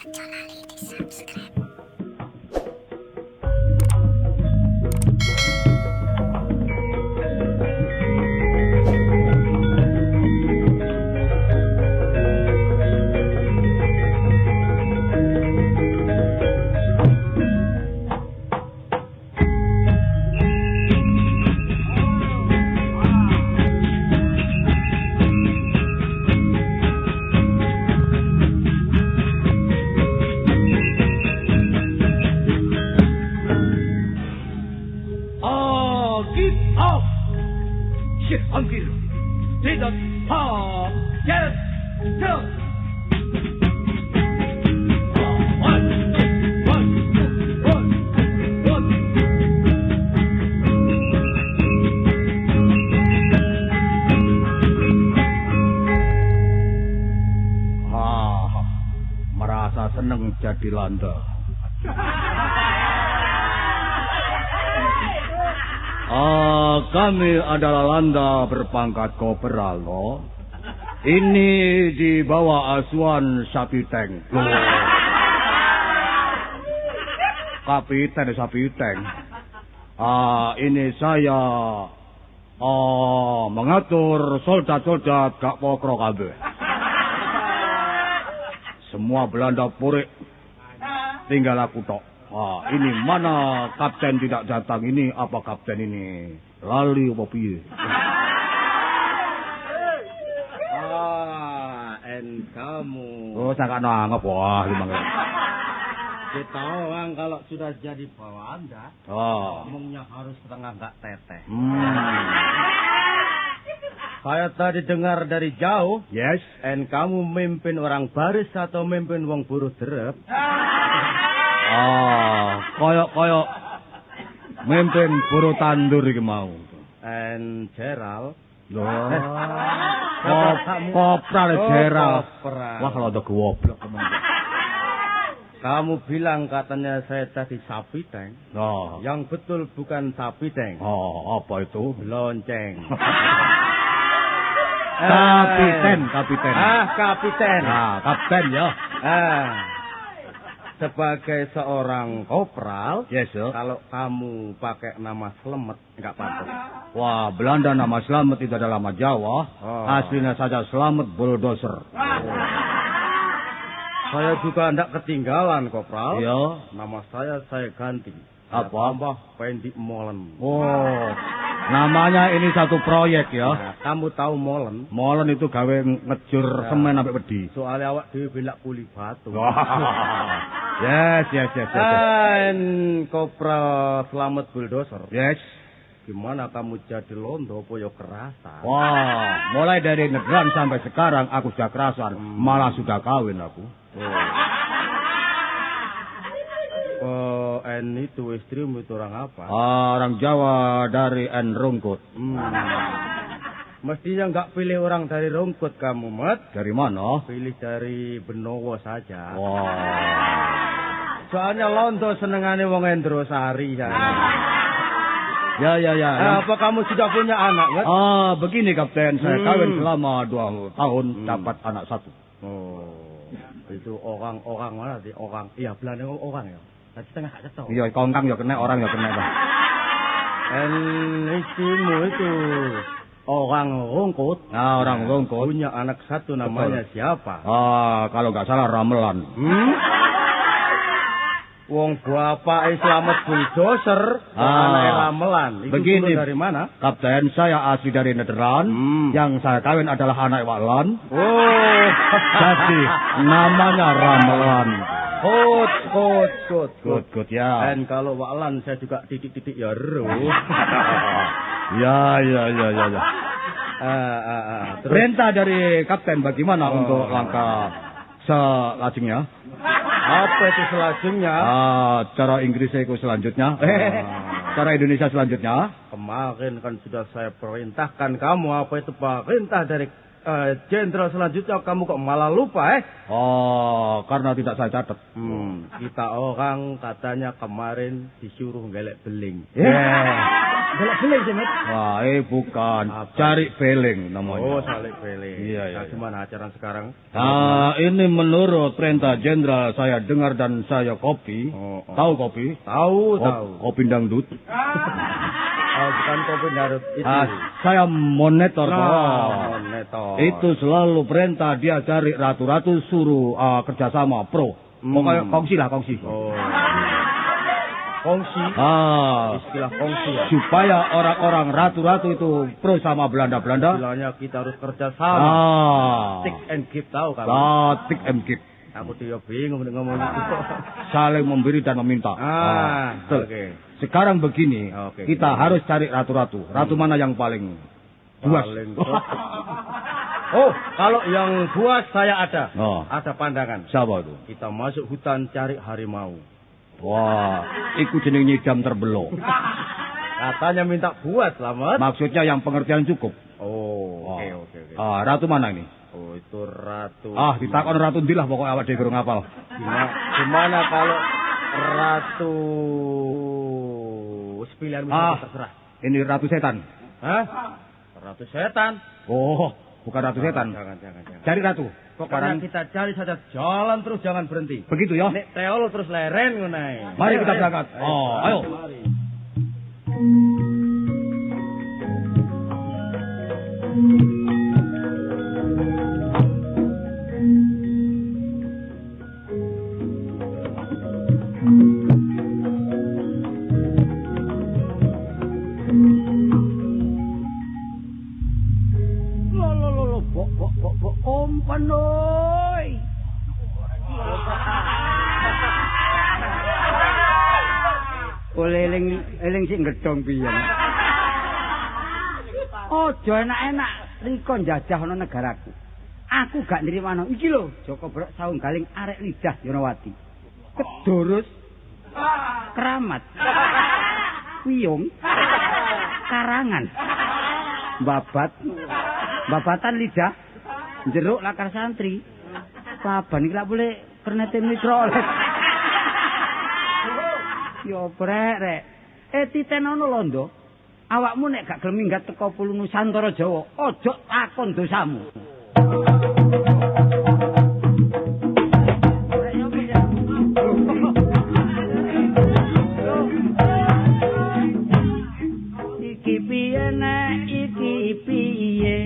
Aja lali di subscribe. Anggil, tidak, yes, yes. Merasa seneng jadi landa. Kami adalah landa berpangkat kopral, loh. Ini di bawah asuhan Sapiteng. Kapiten Sapiteng. Ini saya mengatur soldat-soldat gak pokro kabeh. Semua Belanda purik. Tinggal aku tok. Ini mana kapten tidak datang ini? Apa kapten ini lali apa piye? Kamu. Oh, sangat nanggap. Wah, gimana? Kita orang kalau sudah jadi Belanda, ngomongnya harus setengah nggak teteh. Saya tadi dengar dari jauh. Yes. Kamu memimpin orang baris atau memimpin wong buruh derep? Koyok mimpin buruh tandur iki mau. Gerald. Kopral Gerald. Kopral. Wah, kalau ada goblok kemana. Kamu bilang katanya saya tadi Sapiteng. Yang betul bukan Sapiteng. Apa itu? Lonceng. Kapiten. Kapiten. Kapten ya. Sebagai seorang kopral, yes, sir. Kalau kamu pakai nama Slamet, nggak pantas. Wah, Belanda nama Slamet itu adalah nama Jawa. Aslinya saja Slamet Bulldozer. Saya juga ndak ketinggalan, kopral. Iya. Nama saya ganti. Apa? Tambah Pendi Molen. Namanya ini satu proyek ya. Nah, kamu tahu Molen? Molen itu gawe ngejur semen sampai wedi. Soalnya awak dhewe belak kuli batu. Yes. Kopral Slamet Bulldozer. Yes. Gimana kamu jadi londo apa ya kerasan? Wah, mulai dari negran sampai sekarang aku sudah kerasan, malah sudah kawin aku. Itu istrimu itu orang apa? Orang Jawa dari Rungkut. Mestinya nggak pilih orang dari Rungkut kamu, Mat. Dari mana? Pilih dari Benowo saja. Wah. Soalnya londo senengane wong Endrosari ya. Ya. Apa kamu sudah punya anak, Mat? Begini Kapten, saya kawin selama 2 tahun, dapat anak 1. Itu orang mana sih? Orang. Iya, Belanda orang ya. Tadi setengah gak ketemu. Iya, kongkang ya kena, orang ya kena, Pak. Istrimu itu orang Rungkut. Orang Rungkut. Punya anak 1 namanya siapa? Kalau nggak salah Ramelan. Wong bapak Slamet Bulldozer, anak Ramelan. Itu begini dari mana? Kapten, saya asli dari Nederland. Yang saya kawin adalah anak Waklan. Jadi namanya Ramelan. Good ya. Dan kalau Waklan saya juga titik-titik ya ru. Ya. Perintah dari Kapten bagaimana untuk langkah selanjutnya? Apa itu selanjutnya? Cara Inggris itu selanjutnya. Cara Indonesia selanjutnya. Kemarin kan sudah saya perintahkan kamu. Apa itu perintah dari jenderal selanjutnya, kamu kok malah lupa karena tidak saya catat. Kita orang katanya kemarin disuruh ngelek beling. golek beling sih, Mit. Wah, bukan. Cari beling namanya. Oh, salik beling. Iya. Nah, gimana acara sekarang? Nah, ini menurut perintah jenderal saya dengar dan saya kopi. Oh. Tahu kopi? Tahu. Kopi dangdut. Oh, bukan kopi darut itu. Saya monitor. Monitor. Itu selalu perintah dia cari ratu-ratu suruh kerjasama pro. Pokoknya kongsi. Oh. Kongsi. Istilah kongsi ya. Supaya orang-orang ratu-ratu itu pro sama Belanda-Belanda. Istilahnya kita harus kerja sama. Stick and give tahu kan? Stick and give. Aku dia bingung ngomong itu. Saling memberi dan meminta. Oke. Sekarang begini, kita harus cari ratu-ratu. Ratu mana yang paling buas? Oh, kalau yang buas saya ada. Ada pandangan. Siapa itu? Kita masuk hutan cari harimau. Wah, itu jenenge jam terbelok. Katanya minta buas, Slamet. Maksudnya yang pengertian cukup. Oh, oke. Ratu mana ini? Oh, itu ratu. Ditakon ratu ndilah pokoknya awak dhewe durung ngapal. Gimana kalau ratu pilihan terserah. Ini ratu setan. Hah? Ratu setan? Oh, bukan ratu setan. Jangan. Cari ratu. Pokoknya kita cari saja, jalan terus jangan berhenti. Begitu ya? Nek teol terus leren ngono. Mari kita berangkat. Ayo. Penoy. Oleh eling sik gedhong piye. Ojo enak-enak riko njajah ana negaraku. Aku gak nrimano. Iki lho, Joko Brok saung galing arek lidah Yonawati. Kedurus. Keramat. Wiyung. Karangan. Babatan lidah. Jeruk lakar santri. Laban iki lak boleh kernete mikrolet. Yo brek. Titenono londo. Awakmu nek gak gelem minggat teko Pulau Nusantara Jawa, ojo takon dosamu. Iki piye nek iki piye?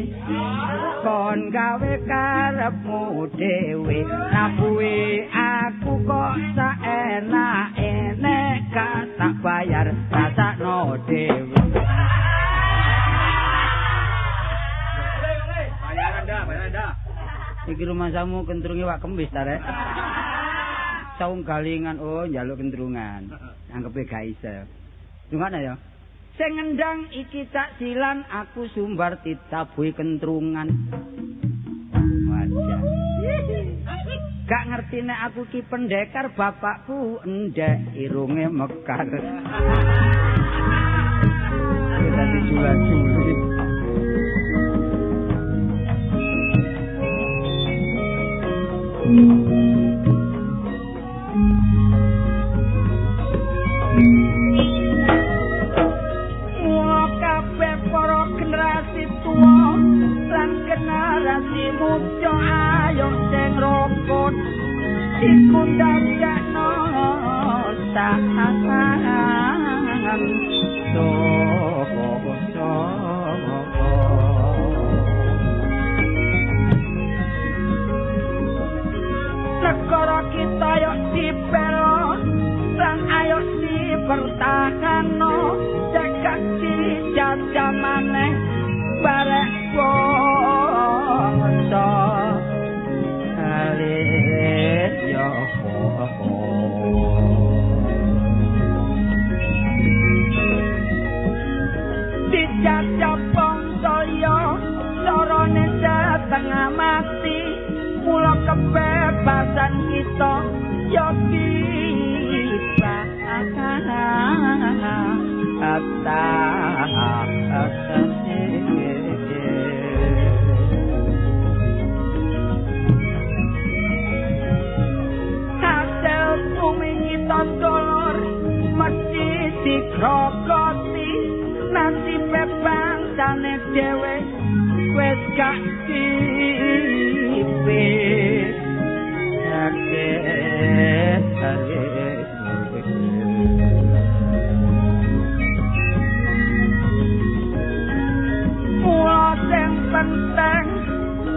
Kon gawe karepmu dhewe, nabuhe aku kok saenake nek gak tak bayar rasakno dhewe. Iki rumah samu kentrunge wak kembis ta rek. Saung galingan njaluk kentrungan. Anggepe gak iso. Dungane ya. Sing ngendang iki tak silan aku sumbar ditabuhi kentrungan. Wajah. Gak ngerti nek aku ki pendekar bapakku endek irunge mekar. Kita dijula-juli. Kabeh para generasi tuwa lan generasi muda ayo sing rukun iku dadekno sahan negara kita yo dibela lan ayo dipertahanno cekak dijajah maneh barek bangsa alit yo dijajah bangsa yo carane setengah mati mula kebebasan kita yo hasil bumi kita dolor mesti digrogoti dhewe wis gak dipik mula sing penting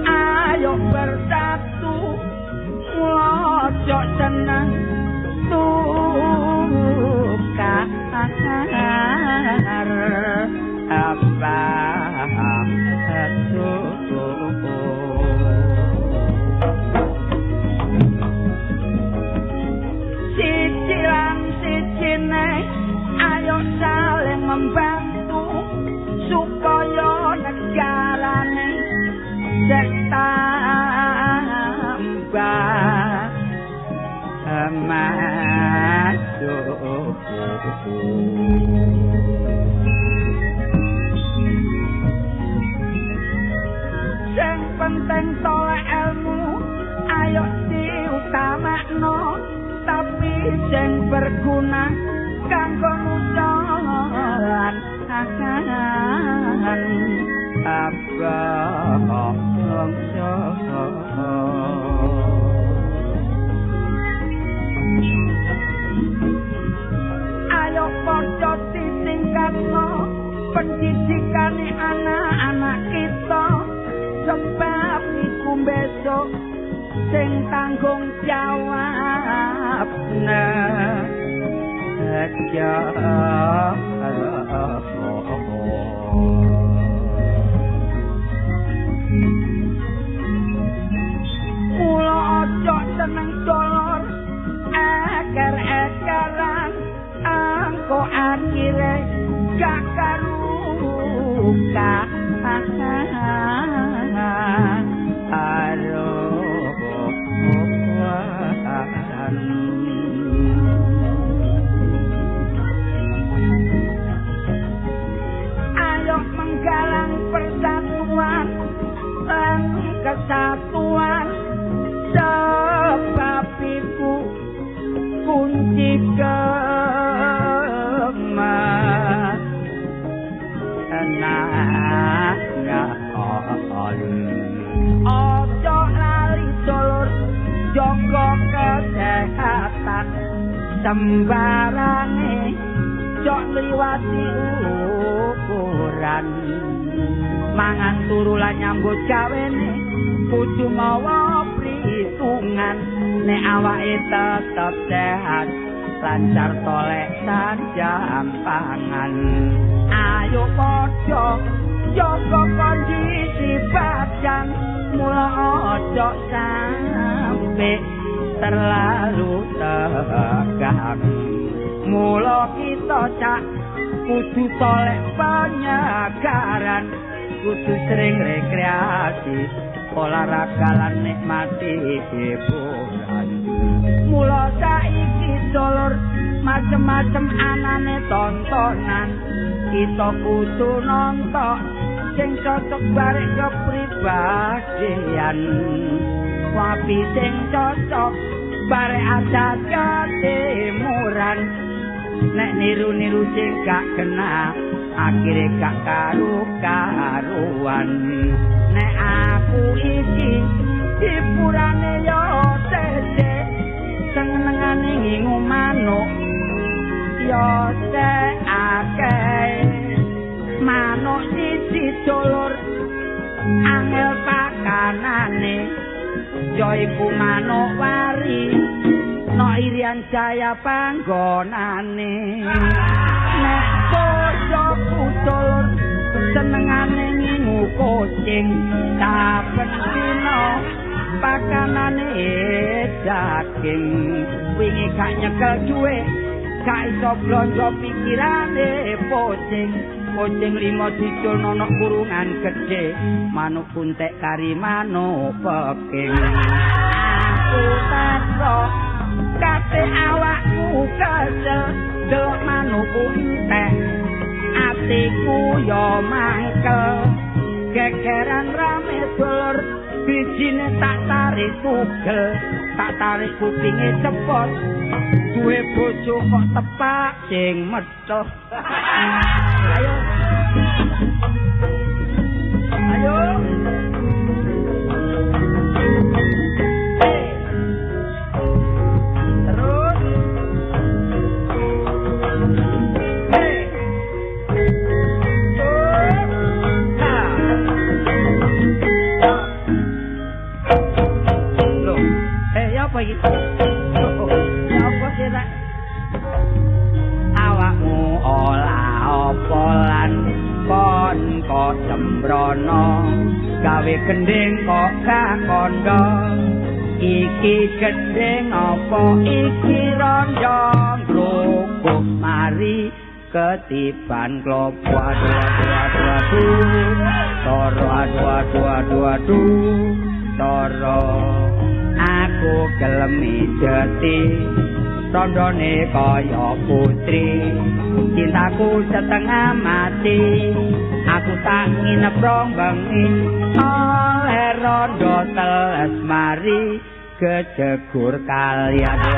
ayo bersatu mula ojo seneng tukar apa ayo saling membantu supaya negarane tambah maju. Sing penting tolak ilmu ayo diutamakno tapi sing berguna kanggo nusalan apa bangsa ayo padha ditingkatno pendidikane anak-anak kita sebab iku besok sing tanggung jawab mula ojo seneng dolor eker-ekeran angko akhire gak karukan ayo menggalang persatuan dan kesatuan sebab itu kunci kemenangannya. Ojo lali dulur jaga kesehatan sembarane jok liwati ukuran mangan turu lan nyambut gawene kudu mawa pritungan nek awake tetep sehat lancar tolek sanjang pangan ayo padha jaga kondisi badan mula ojo sampe terlalu tegang mula kita cak kudu tolek penyegaran kudu sering rekreasi olahraga lan nikmati hiburan mula saiki dulur macem-macem anane tontonan kita kudu nonton sing cocok barek kepribadian wapi sing cocok barek adat ketimuran nek niru-niru sing gak kena akhire gak karu-karuan nek aku iki hipurane yo sese senengane ngingu manuk yo akeh manuk siji dulur angel pakanane yo iku manuk wari no irian jaya panggonane nek bojoku dulur senengane ngingu kucing saben dina pakanane daging wingi gak nyekel duwe gak iso blonjo pikirane kucing 5 diculno nok kurungan gedhe manuk kuntek kari manuk peking aku tasok kate awakku kesel delok manuk entek atiku yo mangkel gegeran rame dulur bijine tak tarik tugel tak tarik kupinge cepot duwe bojo kok tepak sing metuh ayo Ayo. Terus. Loh, ya apa iki? Ya apa sih, Nak? Awakmu olah apa lan kon kok sembrono gawe gending kok gak kondo iki gending apa iki rondo globok mari ketiban klopo aduh toro aku gelem jeti rondone kaya putri cintaku setengah mati aku tak nginep rong bengi oleh rondo teles mari kejegur kali aduh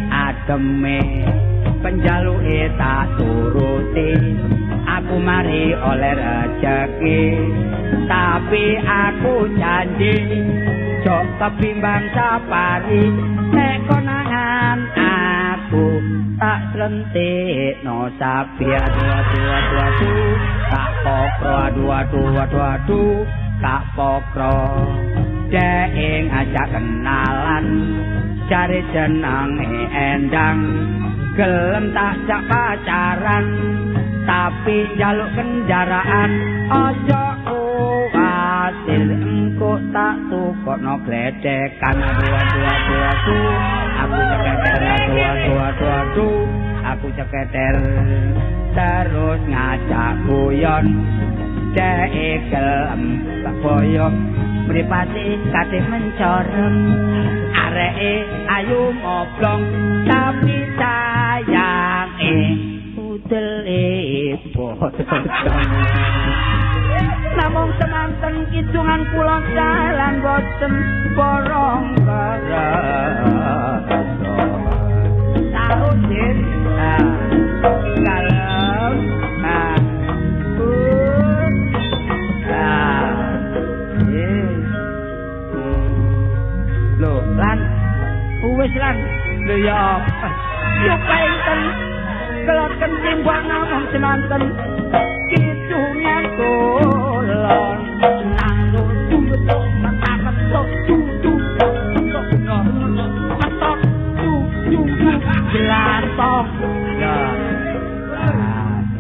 ademe penjaluke tak turuti aku mari oleh rezeki tapi aku janji jok kebimbang safari nek konangan aku tak slentik no sapi aduh tak pokro aduh tak pokro dek ngajak kenalan cari jenenge endang gelem tak jak pacaran tapi jaluk kendaraan ojo kuatir engko tak tukokno gledekan aduh aku ceketer terus ngajak guyon dek gelem tak boyong mripate kate mencorem areke ayu moblong tapi sayange udele potong namung semanten kidungan kula dalan boten borong kerasa sausin kalem Loh, lan wis lan lho ya yo penten kelot kencing buat namung semanten kidungan kulon nanggo tuyut mataket tutu matok tutu jelatok ya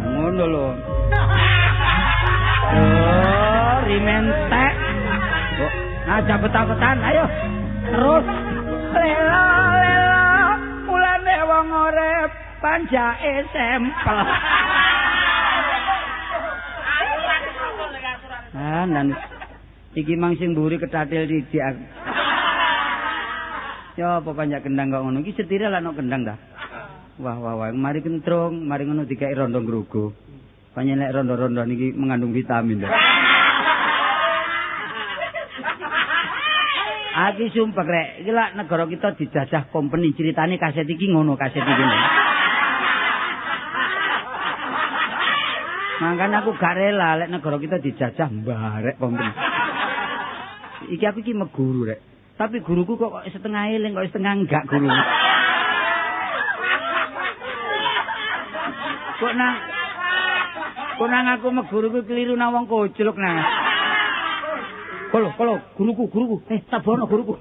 ngono lho rimentek aja betak-betan ayo terus lelo mulane wong urip panjake sempel nan iki mang sing mburi ketatil dijik aku ya apa panjak kendang kok ngono iki setire lan kendang ta wah mari kentrung mari ngono dikek rondo ngrugo panyenek rondo-rondo niki mengandung vitamin ta Aki sumpah rek, iki lak negara kita dijajah company ceritane kaset iki ngono kaset iki. Mangkane aku gak rela lek negara kita dijajah mbarek company. Iki aku iki meguru rek. Tapi guruku kok setengah eling kok setengah enggak guru. Kok nang aku meguruku keliru nang wong kocluk nang. Kolo, guruku. Sabono guruku.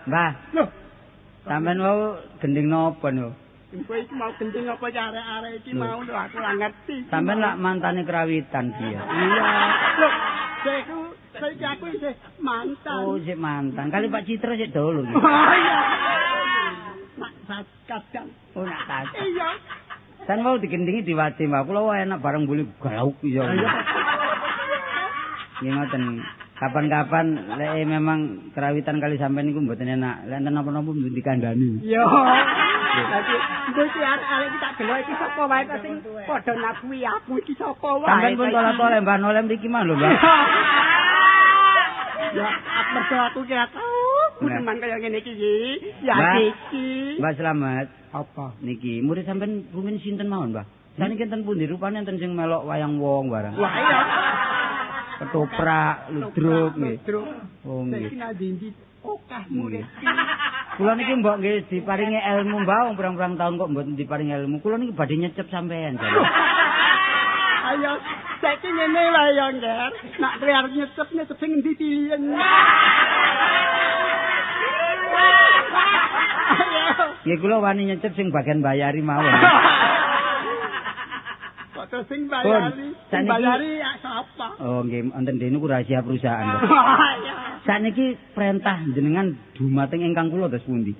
Mbah. Loh. Sampeyan mau gending napa no? Kowe iki mau gending apa arek-arek iki mau aku ora ngerti. Sampeyan lak mantane kerawitan dia. Iya. Loh, saya saiki aku isih mantan. Oh, sik mantan. Kali Pak Citra sik dulu. Oh iya. Nak kadang. Oh, nak tas. Iya. San mau digendingi diwati, Mbak. Kula wae enak bareng buli gauk iya. Nggih ngoten. Kapan-kapan lek memang kerawitan kali sampean niku mboten enak. Lek enten napa-napa mboten dikandani. Yo. Dadi iki arek iki tak delok iki sapa wae ta sing padha nabui aku iki sapa wae. Sampeyan pun tole-tole Mbah nolem mriki mah lho, Mbah. Ya, mergo aku ki tau kuneman kaya ngene iki. Ya Mbak. iki. Mbak Slamet, Apa? niki murid sampean rumin sinten mawon, Mbah? Saniki enten pundi rupane enten sing melok wayang wong barang. Wah iya. Ketoprak, ludruk nggih. Ludruk. Oh nggih. Saiki nang ndi okah murid. Kula niki mbok nggih diparingi ilmu mbah wong pirang-pirang taun kok mboten diparingi ilmu. Kula niki badhe nyecep sampean. Ayo, saiki ngene wae yo, Nger. Nak kowe arep nyecep sing endi pilihan. Nggih kula wani nyecep sing bagian bayari mawon. Kok sing bayari? Sing bayari sapa? Oh nggih, wonten dene ku rahasia perusahaan. Saniki perintah jenengan dumateng ingkang kula dos pundi?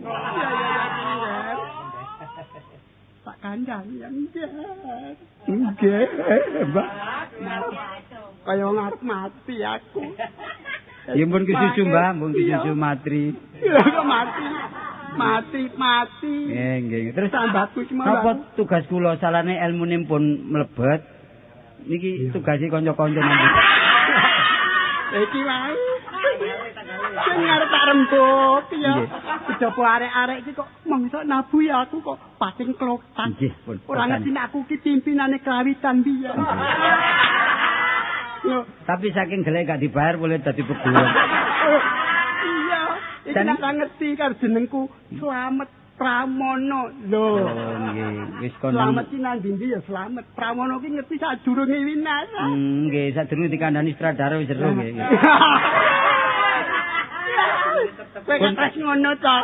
Pak Kandang yang Nger. Nggih, Mbak. Kaya ngarep mati aku. Ya pun kesusu Mbah, pun kesusu matri. Kok mati. Mati. Nggih. Terus tambahku napa tugas kula salane ilmune pun mlebet. Niki tugase kanca-kanca nanti. Iki wae. Sing arep tak rembug ya. Kejaba arek-arek iki kok mangsa nabu ya aku kok pating klotak. Nggih, pun. Ora ngerti nek aku ki pimpinane kelawitan biyen. Yo, Tapi saking gelek gak dibayar boleh dadi pegulat. iya. Iki nek ora ngerti karo jenengku Slamet Pramono. Lho. Oh nggih, wis kon. Slamet ki nang ndi ya Slamet. Pramono ki ngerti sadurunge winasa. Nggih, sadurunge dikandani sutradara wis seru nggih. Kowe ketres ngono to.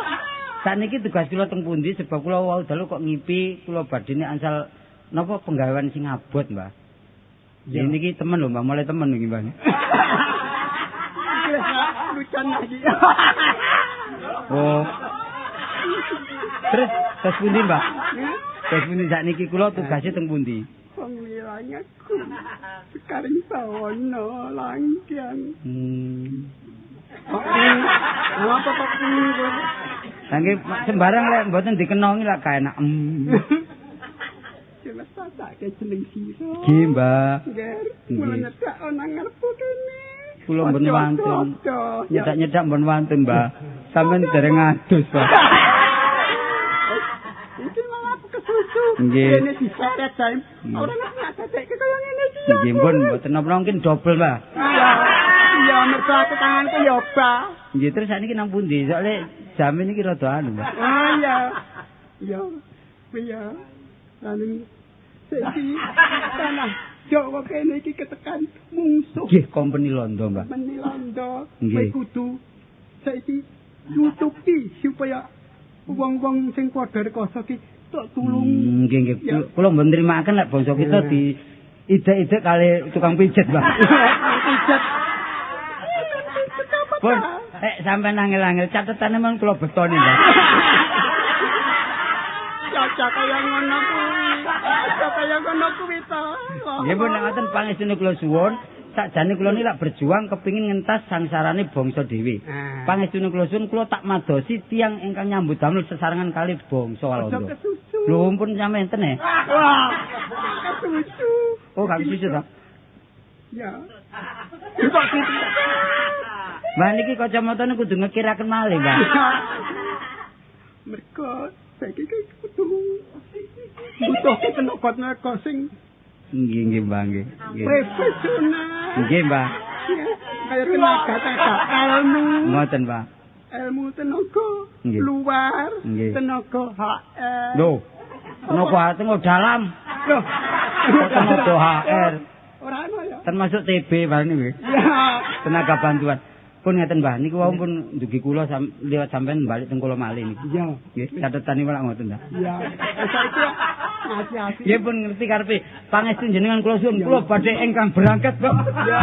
Saniki tugas kula teng pundi sebab kula wau dalu kok ngipi kula badhe ansal napa penggawean sing abot, Mbah. Ya niki temen lho, Mbah, mulai temen niki, Mbah. Lucan lagi. Oh. Terus pundi, Mbah? Terus pundi sakniki kula tugase teng pundi? Pemilihanku sekarang sawono langkian. Apa kok kuwi? Nggih sembarang lek mboten dikenongi lak kaenak. Jelas tak ke jeneng sira. Nggih, Mbah. Nger, mulai nyedak ana ngarepku kene. Kula mboten wantun. Nyedak-nyedak mboten wantun, Mbah. Sampeyan dereng adus, Mbah. Iki malah aku kesusu. Nggih. Kene diseret jaim. Ora nek dadek kaya ngene iki. Nggih, pun mboten napa mungkin dobel, Mbah. Iya, mergo aku tanganku ya, Mbah. Nggih, terus sakniki nang pundi? Soale jam iki rada anu, Mbah. Oh iya. Iya. Iya. Lalu saiki tanah Jawa kene iki ketekan mungsuh. Nggih, company Londo, Mbah. Menilondo. Nggih. Kowe kudu saiki nutupi supaya wong-wong sing padha rekoso ki tok tulung. Nggih, nggih. Kula mboten nrimakaken lek bangsa kita di ide-ide kali tukang pijet, Mbah. Pijet. Pun, sampean angel-angel catetane men kula betoni, Mbah. Cocok kaya ngono kuwi. Cocok kaya ngono kuwi to. Nggih pun nek ngoten pangestune kula suwun, sakjane kula niki lak berjuang kepingin ngentas sangsarane bangsa dhewe. Pangestune kula suwun kula tak madosi tiyang ingkang nyambut damel sesarengan kali bangsa Walanda. Lho pun sampeyan enten Wah. Kesusu. Oh, gak bisa ta? Ya. Mbah niki kacamatane kudu ngekiraken malih, Mbah. Mergo saiki kudu butuh tenaga sing Nggih, Mbah, nggih. profesional. Nggih, Mbah. Kaya tenaga ilmu. Ngoten, Mbah. Ilmu tenaga Nggih. luar, Nggih. tenaga HR. Lho. Tenaga tengok dalam. Loh. Tenaga HR. Ora ana ya. Termasuk TB bareng nggih. Ya. Tenaga bantuan. Pun ngeten Mbah, niku wau pun ndugi kula liwat sampean balik teng kula malih niki. Iya. Nggih, catetane malah ngoten ta. Iya. Saiki hati-hati. Nggih pun ngerti karepe pangestu jenengan kula suwun kula badhe ingkang berangkat, Mbak. Ya.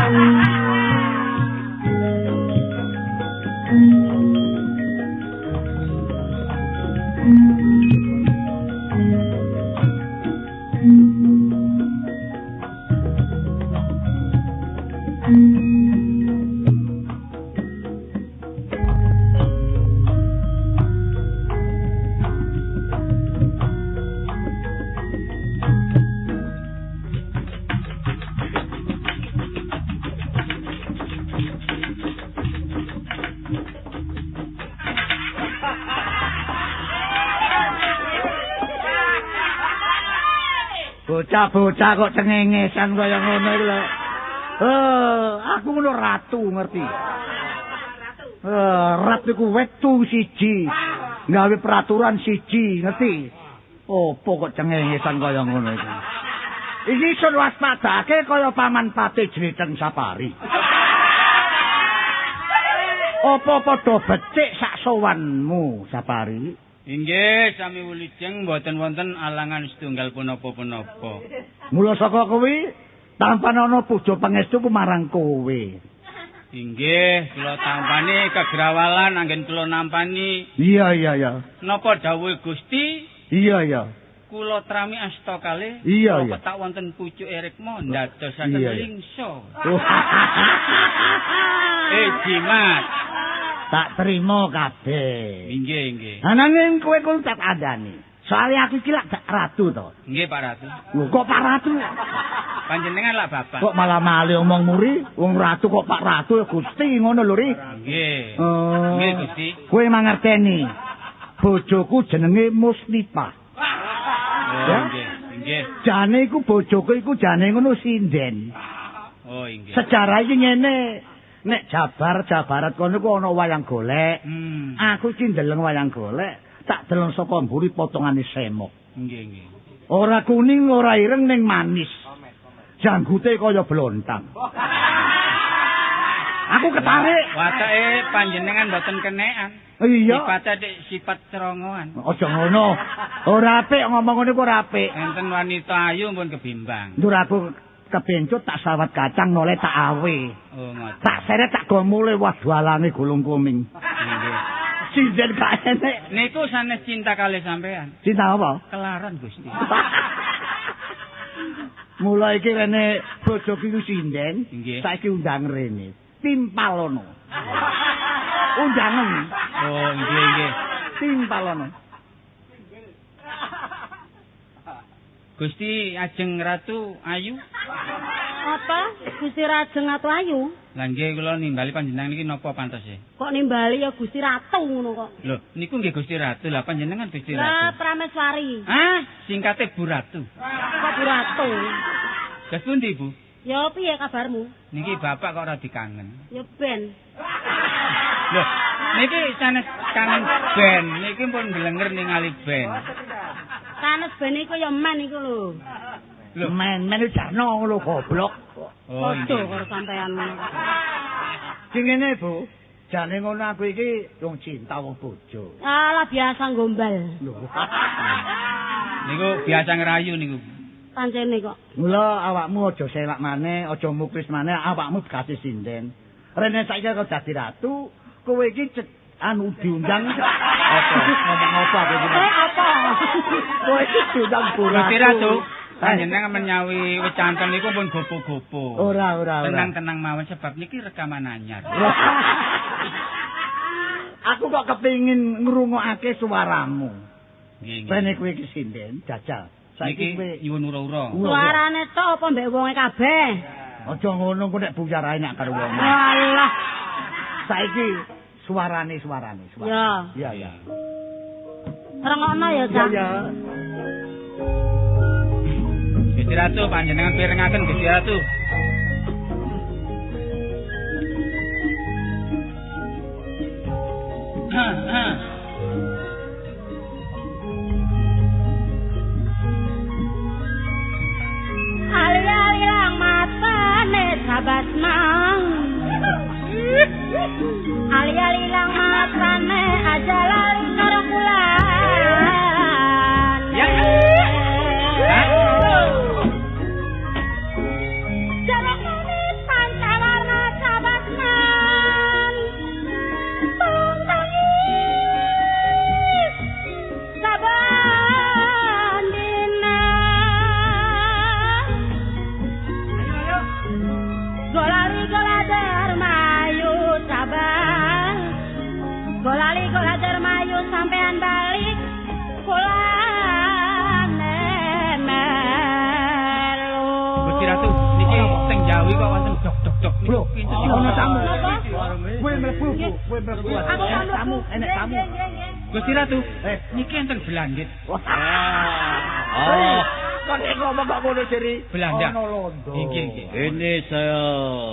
Bocah-bocah kok cengengesan kaya ngono iku lho. Aku ngono ratu ngerti. Ratu iku wetu siji. Gawe peraturan siji, ngerti? Opo kok cengengesan kaya ngono iku? Iki sun waspadake kaya paman Patih Jriteng Sapari. Apa padha becik sak sowanmu, Sapari? Inggih, sami wilujeng mboten wonten alangan setunggal punapa-punapa. Mula saka kuwi tampan ana puja pangestu marang kowe. Inggih, kula tampani kegrawalan anggen kula nampani. Iya. Napa dawuh Gusti? Iya. Kula trami asta kalih. Iya. Tak wonten pucuke rikma ndadosaken lingsa. Jimat. Tak terima kabeh. Inggih. Ananging kowe kuwi tak andani. Soale aku iki lak ratu to. Nggih, Pak Ratu. Lho kok Pak Ratu? Panjenengan lah Bapak. Kok malah malih omong muri? Wong ratu kok Pak Ratu ya Gusti ngono lho, Ri. Nggih. Oh. Nggih, Gusti. Kowe mangerteni. Bojoku jenenge Musnipah. Ya? Nggih. Jane iku bojoku iku jane ngono sinden. Oh, inggih. Sejarah iki ngene. Nek Jabarat kono ku ana wayang golek. Aku iki ndeleng wayang golek, tak deleng saka mburi potongane semok. Nggih. Ora kuning, ora ireng ning manis. Janggute kaya blontang. Aku ketarik. Watake panjenengan mboten kenekan. Iya. Sifat cerongoan. Aja ngono. Ora apik ngomong ngene ku ora apik. Enten wanita ayu pun kebimbang. Ndur aku kebencut tak sawat kacang noleh tak awe. Oh, ngoten. Tak seret tak gomule wah dualane gulung kuming. Nggih. Sinden gak enek. Niku sanes cinta kalih sampean. Cinta apa? Kelaran Gusti. Mula iki rene bojoku iku sinden. Nggih. Saiki undang rene. Timpalono. Undangan. Oh, nggih. Timpalono. Gusti ajeng Ratu Ayu. Apa? Gusti Rajeng Ratu Ayu? Lah nggih kula nimbali panjenengan iki napa pantese? Kok nimbali ya Gusti Ratu ngono kok. Lho, niku nggih Gusti Ratu. Lah panjenengan Gusti Lah Ratu. Prameswari. Singkate Bu Ratu. Kok Bu Ratu? Gas pundi, Bu? Ya piye kabarmu? Niki bapak kok ora dikangen. Ya ben. Lho, niki sanes kangen ben. Niki pun nglenger ningali ben. Sanes ben iku ya men iku lho. Lho men jarno lho goblok. Oh, Padha karo sampean ngono. Sing ngene, Bu. Jane ngono aku iki wong cinta wong bojo. Alah biasa gombal. Lho. Niku biasa ngerayu niku. Pancene kok. Mula awakmu aja selak maneh, aja muklis maneh, awakmu dikasih sinden. Rene saiki kok dadi ratu, kowe iki diundang apa? Ngomong apa iki? Apa? Kowe iki diundang Gusti Ratu. Panjenengan menyawi wecanten niku pun gopo-gopo. Ora. Tenang-tenang mawon sebab niki rekaman anyar. Aku kok kepengin ngrungokake suaramu. Nggih. Rene kowe iki sinden, jajal. Saiki kowe nyuwun ura-ura. Suarane tok apa mbek wonge kabeh? Aja ngono kok nek buyarahe nak karo wong. Walah. Saiki suarane. Ya. Iya. Rengokno ya, Cak. Iya. Gusti Ratu panjenengan pirengaken Gusti Ratu. Ali-ali lang matane sahabat mang. Ali-ali lang matane aja lali karo bulan. Ya. Jaluk ini pancawarna sahabat mang. Gusti Ratu, niki teng Jawi kok wonten dok-dok. Bro, ono tamu. Kowe mlebu, kowe mlebu. Enek tamu. Gusti Ratu, niki enten Belandit. Kok ngomong kok ngono Siri? Belanda. Ono londo. Nggih. Ini saya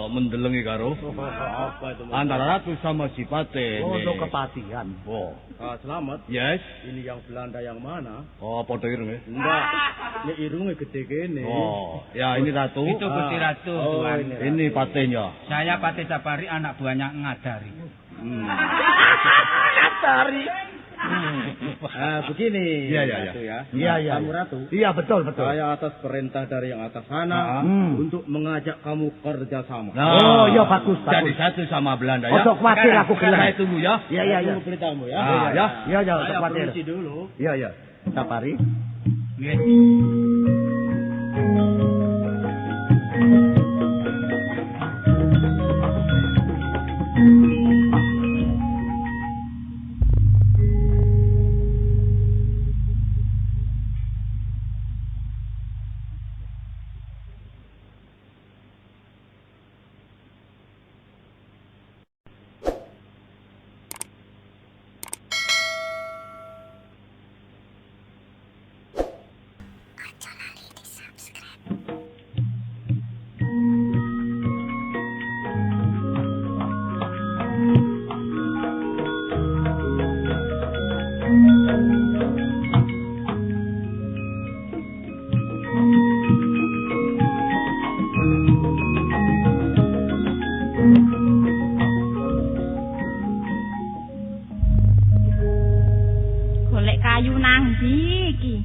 mendelengi karo antara Ratu sama si Paten. Untuk kepatihan. Oh, Selamat. yes. Ini yang Belanda yang mana? Oh, podo irunge. Enggak. Ini irungnya gede gini. Oh, ya ini Ratu. Itu Gusti Ratu, Tuan. Ini Patennya. Saya Pati Sapari, anak buahnya Ngadari. Ngadari. Begini. Iya. Ratu ya. Iya. Kamu Ratu. Iya, betul. Saya atas perintah dari yang atas sana untuk mengajak kamu kerja sama. Oh, iya bagus. Jadi satu sama Belanda ya. Ojo khawatir aku gelem. Saya tunggu ya. Iya. Tunggu beritamu ya. Iya, ojo Saya khawatir. permisi dulu. Iya. Sapari. Nggih. Aja lali di subscribe. Golek kayu nang ndi iki?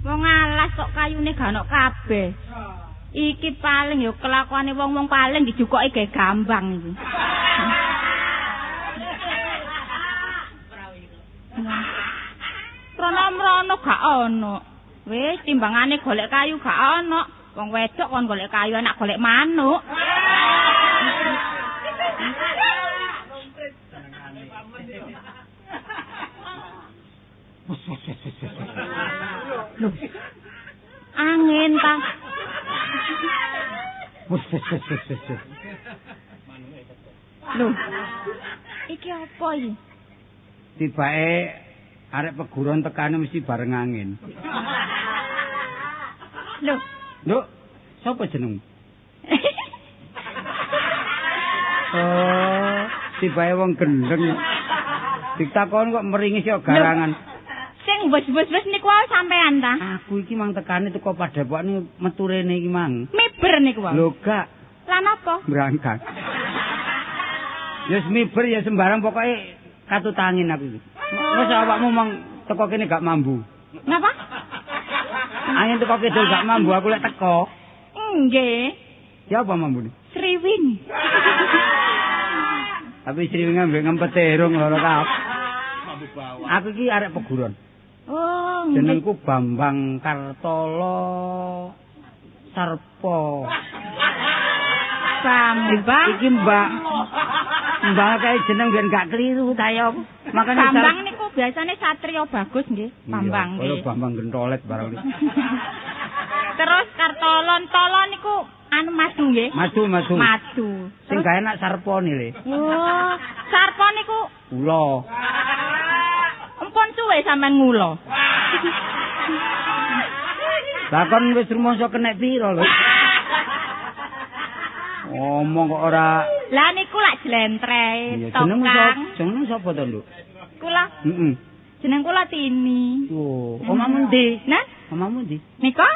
Wong alas kok kayune gak ono kabeh. Iki paling ya kelakuane wong-wong paling dijukoki gawe gambang iki. Rono-rono gak ono. Wis timbangane golek kayu gak ono. Wong wedok kon golek kayu anak golek manuk. Angin ta. Lho. Iki apa iki? Tibake arek peguron tekane mesti bareng angin. Lho. Nduk, sapa jeneng? Oh, tibake wong gendeng. Ditakon kok meringis kok garangan. Sing bos-bos niku wae sampean ta? Aku iki mang tekane teko Padepokan metu rene iki mang. Miber niku wae. Lho gak Lan apa? berangkat. Ya miber ya sembarang pokoke katut angin aku iki. Wes awakmu mang teko kene gak mambu. Napa? Angin teko kidul gak mambu aku lek teko. Nggih. Siapa mambune? Sriwing. Tapi sriwing ambek ngempet terung lho kap. Aku iki arek peguron. Oh, nggih. Jenengku Bambang Kartolo Sarpo. Bambang. Iki Mbak. Mbak kae jeneng biyen gak keliru ta ya. Makane Bambang niku biasane satrio bagus nggih. Bambang Kalau nggih. Bambang Gentolet barang iki. Terus Kartolon Tolon niku anu madu nggih. Madu. Madu. Sing gak enak Sarpo nile. Oh, sarpo niku Ula. empun suwe sampean ngulo. Lah kon wis rumangsa kenek piro lho? Ngomong kok ora. Lah niku lak jlentre, Iya, jenengmu tokang. jeneng sapa to, Nduk? Kula Heeh. jeneng kula Tini. Oh, omamu ndi? Nah, Omamu ndi? nika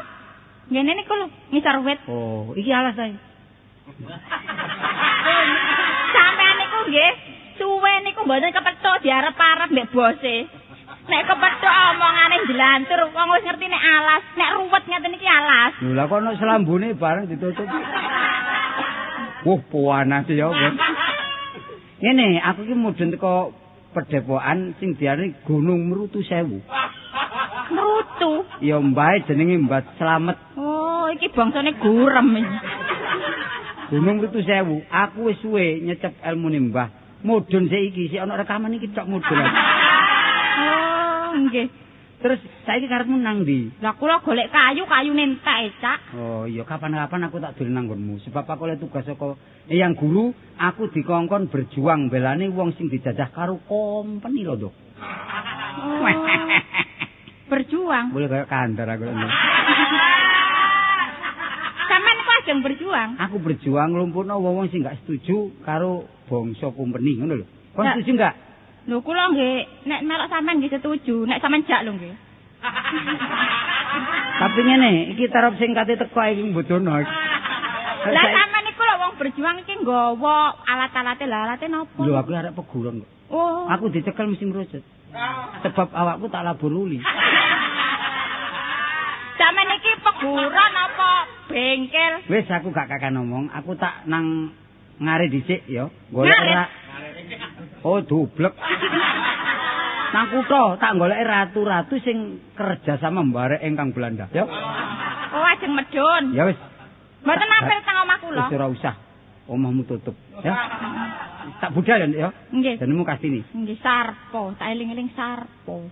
ngene niku lho, ngisor wit. Oh, iki alas ae. Sampeyan niku nggih, suwe niku mboten kepethuk diarep-arep mbek bose. Nek kepethuk omongane jelantur, wong wis ngerti nek alas, nek ruwet ngeten iki alas. Lho lah kok ono selambune bareng ditutup. Panas ya apa. Ngene, aku iki mudhun teko Padepokan sing diarani Gunung Mrutu Sewu. Mrutu. Ya mbae jenenge Mbah Slamet. Oh, iki bangsane gurem iki. Gunung Mrutu Sewu. Aku wis suwe nyecep elmune Mbah. Mudhun sik iki, sik ana rekaman iki tok mudhun. Oh, nggih. Terus saiki karepmu nang ndi? Lah kula golek kayu entek, Cak. Oh iya, kapan-kapan aku tak dolen nang nggonmu. Sebab aku oleh tugas saka Eyang Guru, aku dikongkon berjuang belane wong sing dijajah karo company lho, Nduk. Oh. Berjuang. Boleh kayak kandar aku lho. Sampeyan kok ajeng berjuang? Aku berjuang nglumpukno wong-wong sing gak setuju karo bangsa company ngono lho. Kon Ya. setuju enggak? Lho kula nggih nek melok sampean nggih setuju, nek sampean jak lho nggih. Tapi ngene, iki tarap sing kate teko iki mbodono. Lah sampean niku lho wong berjuang iki nggawa alat-alate, lah alate napa? Lho aku arek peguron kok. Oh. Aku dicekel mesti merucut. Sebab awakku tak labur uli. Sampeyan iki peguron apa bengkel? Wis aku gak kakan ngomong, aku tak nang ngare dhisik ya. Golek Ngarit? ora. Oh, dublek. Nang kutho tak golek ratu-ratu sing kerja sama mbarek ingkang Belanda, ya. Oh ajeng medun. Ya wis, Mboten nampil teng omah kula. wis ora usah. Omahmu tutup, ya. Tak budal ya. Nggih. Jenengmu Kastini. Nggih Sarpo, tak eling-eling Sarpo.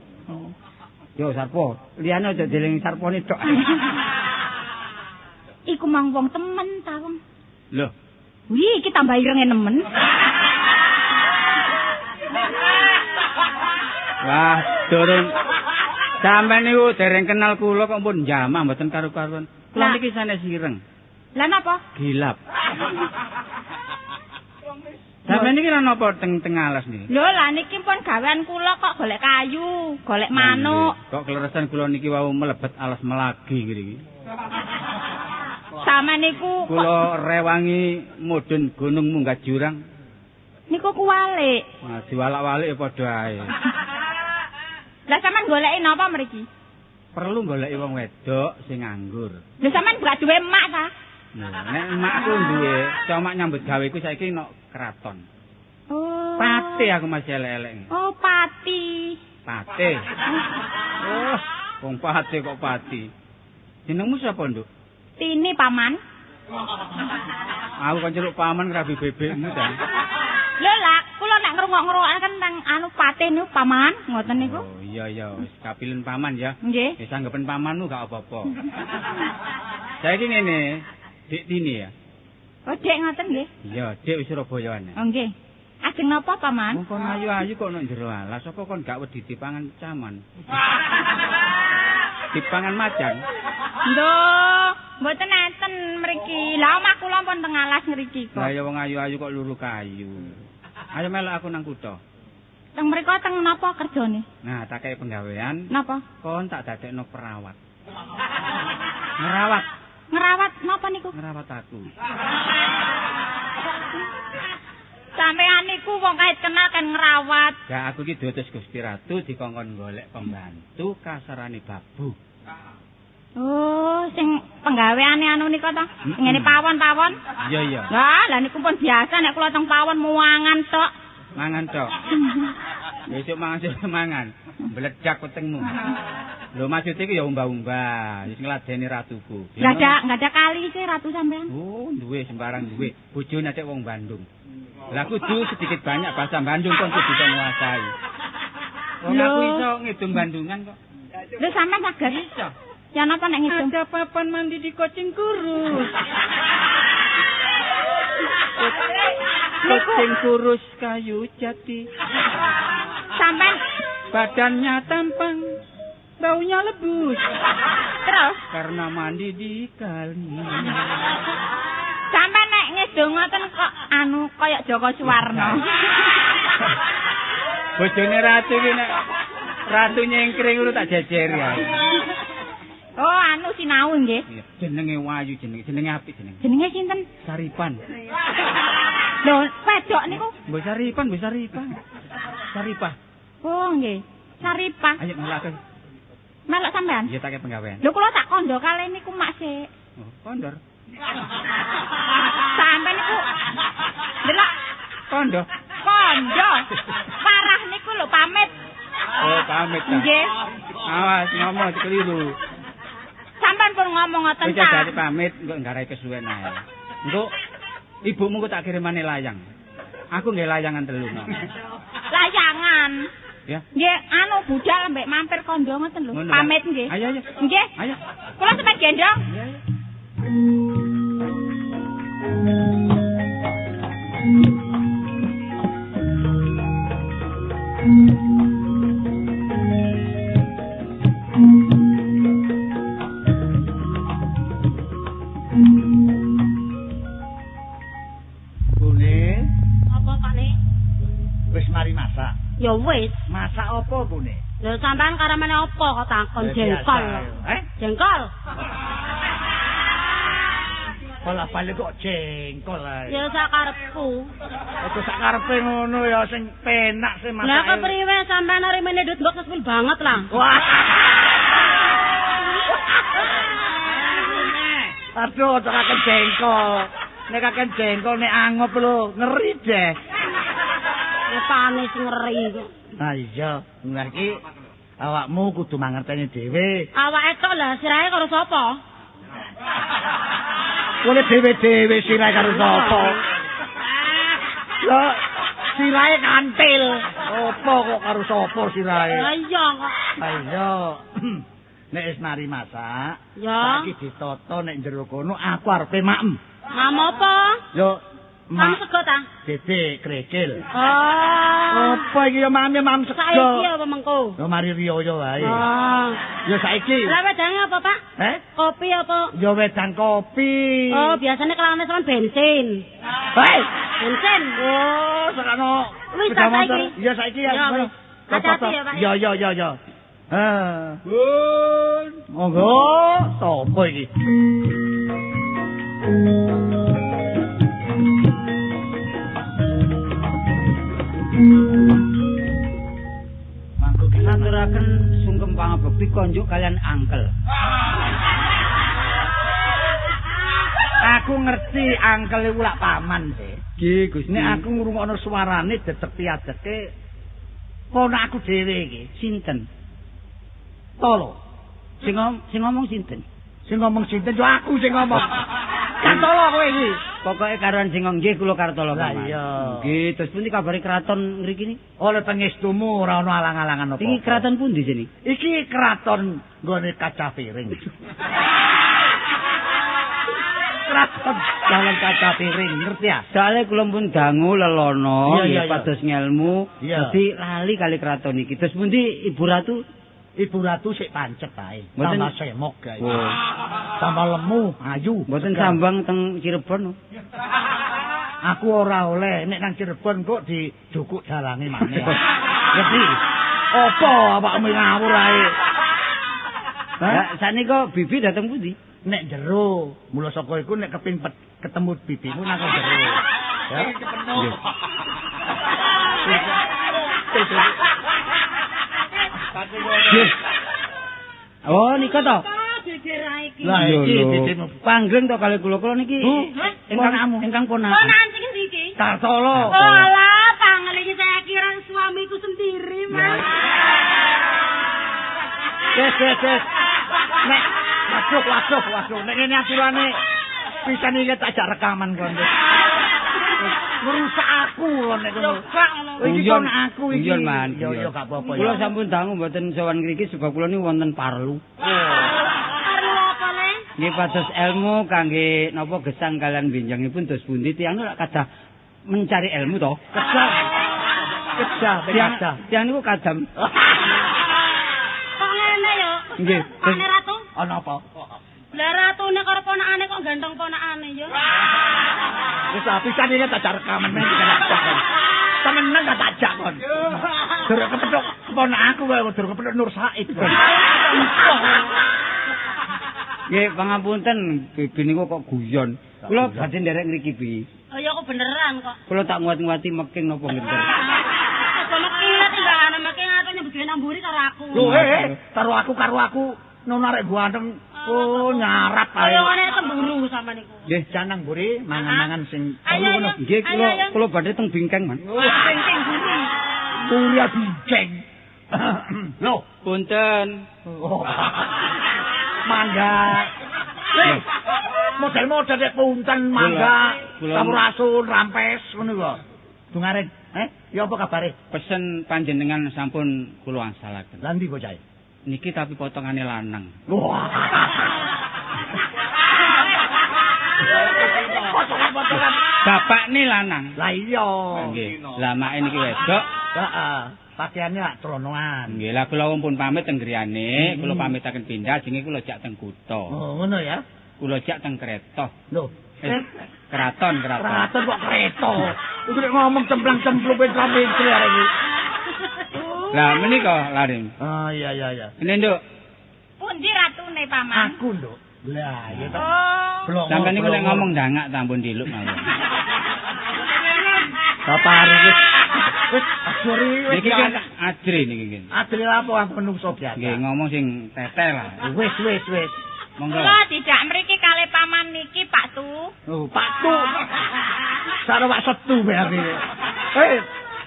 Yo Sarpo, liyane aja dieling Sarpone tok. Iku mang wong temen ta wong. Loh, Wih, iki tambah irenge nemen. Wah, durung sampean niku dereng kenal kula kok pun jamah mboten karu-karuan. Kula Lah. niki sanes ireng, Lah napa? gilap. Sampeyan niki napa teng alas niki? Lho lah niki pun gawean kula kok golek kayu, golek manuk. Kok kleresan kula niki wau melebet alas melagi niki. Sama niku Kula rewangi mudhun gunung munggah jurang. niku kuwalik. Nah, diwalak-walik ya padha ae. Lah sampean goleki napa mriki? Perlu goleki wong wedok sing nganggur. Lho sampean gak duwe emak ta? Nah, nek emakku duwe, cuma nyambut gawe ku saiki nok keraton. Oh. Pate aku masih elek-elek. Oh, pati. Pate. Oh, wong pate kok pati. Jenengmu sapa, Nduk? Tini paman. Aku kan celuk paman rabi bebekmu ta. Lho lah, kula nek ngrungok-ngrungokan teng anu pate niku paman, ngoten niku. Oh, iya wis kapilen paman ya. Nggih. Wis anggepen pamanmu gak apa-apa. Saiki ngene, Dik Tini ya. Oh, Dek ngoten nggih. Iya, Dik wis Surabayaan. Oh, nggih. Ajeng napa paman? Wong kon ayu-ayu kok nang jero alas, apa kon gak wedi dipangan caman? Dipangan macan. Nduh, mboten enten mriki. Lah omah kula pun teng alas ngriki Lah kok. ya wong ayu-ayu kok luru kayu. Ayo melok aku nang kutho. Teng mriko teng napa kerjane? Nah, tak kei penggawean, Napa? kon tak dadekno perawat. Ngerawat, Ngerawat napa niku? ngerawat aku. Sampeyan niku wong kait kenal kan ngerawat. Gak aku iki diutus Gusti Ratu dikongkon golek pembantu kasarane babu. Oh, sing penggaweane anu nika to? Ngene pawon-pawon. Iya. Lah niku pun biasa nek kula teng pawon muangan tok. Mangan tok. Besok mangan sih mangan. Bledak wetengmu. Lho maksud iki ya umbah-umbah, wis ngladeni ratuku. Enggak ada kali sih ratu sampean. Oh, duwe sembarang duwe. Bojone nek wong Bandung. Lah kudu sedikit banyak bahasa Bandung kon kudu bisa nguasai. Wong aku Lho. iso ngidung Bandungan kok. Lho sampean saged Iso. ya napa nek ngitung? Ada papan mandi di Kucing Kurus. Kucing kurus kayu jati. Sampean Badannya tampang, baunya lebus. terus Karena mandi di kali. sampean nek ngidung ngoten kok anu kaya Joko Suwarno. Bojone ratu iki nek ratu nyengkring lu tak jejeri ae. Oh, anu sinau nggih. Iya, jenenge Wayu jenenge apik jenenge. Jenenge sinten? Saripan. Lho, wedok niku. Mbok Saripan. Saripah. Oh, nggih. Saripah. Ayo melak. Melok sampean. Iya tak penggawean. Lho kula tak kandha kalih niku mak sik. Oh, kondor. Sampean niku delok Kondo. kandha. Parah niku lho pamit. Oh, pamit ta. Nggih. Awas ngomong keliru. Sampean pun ngomong ngoten Wis ta. jadi pamit engko nggarai kesuwen ae. Engko ibumu kok tak kirimane layang. Aku nggih layangan telu no. Layangan. Ya. Nggih, anu budal mbek mampir kondo ngoten lho. Ngono, Pamit Pak. nggih. Ayo, ayo. Nggih. Ayo. Kula sampeyan gendong. Iya, iya. Bune, Apa Pak Ne? wis mari masak. Ya wis. Masak apa, Bune? Lha sampean karamane apa kok takon jengkol? Jengkol. Pola balik kok jengkol ae. Ya sakarepku. Ojo sak karepe ngono ya sing penak sing masak. Lah kepriwe sampean ari menedut mbok kesel banget lah. Wah. Aduh, ojo kakek jengkol. Nek kakek jengkol nek angop lho, ngeri deh. Panis ngeri kok. Nah iya, nah iki awakmu kudu mangerteni dhewe. Awake tok lah sirahe karo sapa? Kowe dhewe-dhewe sirahe karo sapa? Lho, sirahe kantil. Apa kok karo sapa sirahe? Lah iya kok. Ayo. Nek wis mari masak, Ya. saiki ditoto nek jero kono aku arepe maem. Mam apa? Yo, Mam sego ta? Dedek krekil. Oh. Apa iki ya mam sego? Saiki apa mengko? Yo mari riyo wae. Oh. Yo saiki. Lah wedange apa, Pak? Kopi apa? Yo wedang kopi. Oh, biasanya kelane sama bensin. Hei, Bensin. oh, sakno. Wis ta saiki? Iya saiki ya. Ya, wis. Hati-hati ya, Pak. Yo. Bun. Monggo, sapa iki? Mangko ngaturaken sungkem pangabekti konjuk kalian angkel. Aku ngerti angkel iku lak paman sih. Nggih, Gusti. Nek aku ngrungokno suarane dedek-dedeke ponak aku dhewe iki. Sinten? Tolo. Sing ngomong sinten? Sing ngomong sinten yo aku sing ngomong. Kan tolo kowe iki. Pokoke karuan sing nggih kula kartolo Lah paman. iya. Nggih, terus pundi kabare kraton mriki niki? Oleh pengestumu ora ono alang-alangan apa. Iki kraton pundi sini? Iki kraton nggone kaca piring. Kraton jalan kaca piring, ngerti ya? Soale kula pun dangu lelono, Iya, nggih pados ngelmu, Iya. dadi lali kali kraton iki. Terus pundi Ibu Ratu? Ibu Ratu sik pancet ae. Mboten- Tambah semok gae. Oh. Tambah lemu, ayu. Mboten Tegar. sambang teng Cirebon. Aku ora oleh nek nang Cirebon kok dijukuk dalange maneh. Ngerti? Apa awakmu ngawur ae? Lah sanika bibi dateng pundi? Nek jero, mula saka iku nek kepin ketemu bibimu nang jero. Ya. Nggih. Oh, nika to. Lah iki bibimu Panggeng to kali kula niki. ponakmu. Ingkang ponakan. Ponakan sing ndi iki? Kartolo. Oh alah, panggil iki saya kira suamiku sendiri, Mas. Yes. Nek waduh. Nek ngene aturane pisan iki tak jak rekaman kon. Ngerusak aku lho nek ngono. Iki kon aku iki. Guyon, Man. Yo gak apa-apa ya. Kula sampun dangu mboten sowan ngriki sebab kula niku wonten parlu. Perlu apa, Le? Nggih pados ilmu kangge napa gesang kalian benjangipun dos pundi tiyang lak kadah mencari ilmu to. Kedah. Tiyang niku kadam. Kok ngene yo? Nggih. Pane Ratu? Ana apa? Lah ratune karo ponakane kok ganteng ponakane yo. Wis pisan iki tak jak rekaman men iki tak jak. Temenan gak tak jak kon. Durung kepethuk ponak aku wae durung kepethuk Nur Said. Nggih, pangapunten bibi niku kok guyon. Kula badhe nderek ngriki bi. Oh ya kok beneran kok. Kula tak nguat-nguati meking napa ngenter. Kok mekilat mbahane meking atone begene namburi karo aku. Lho karo aku nono arek ganteng. Oh nyarap ae. Kaya ngene temburu sampean niku. Nggih, janang mburi mangan-mangan sing Ayo, ngono. ayo. Nggih, kula badhe teng bingkeng, Man. Bengkeng buri. Kuliah biceng. Loh, Punten. mangga. Model-model nek punten mangga, Kula- sampurasun, rampes ngono kok. Dungaren, ya apa kabare? Pesen panjenengan sampun kula angsalaken. Lah ndi bocahe? Niki tapi potongane lanang. Wah. Potongan-potongan. Bapakne lanang. Lah iya. Nggih. Lah make niki wedok. Heeh. Pakaiane lak tronoan. Nggih, lah kula pun pamit teng griyane, kula pamitaken pindah jenenge kula jak teng kutha. Oh, ngono ya. Kula jak teng kereta. Lho, Keraton. keraton kok kereta. Iku nek ngomong cemplang-cemplung pinter-pinter arek iki. Lah menika laring. Oh, iya. Ini Nduk. Pundi ratune paman? Aku, Nduk. Lah, ya ta. Oh. Sampeyan niku nek ngomong dangak tampun diluk mawon. Bapak wis ajuri wis Niki kan ajri niki nggih. ajri apa aku menungso biasa. Nggih, ngomong sing tetel lah. Wis. Monggo. Kula dijak mriki kalih paman niki Pak Tu. Oh, Pak Tu. Sarawak setu berarti.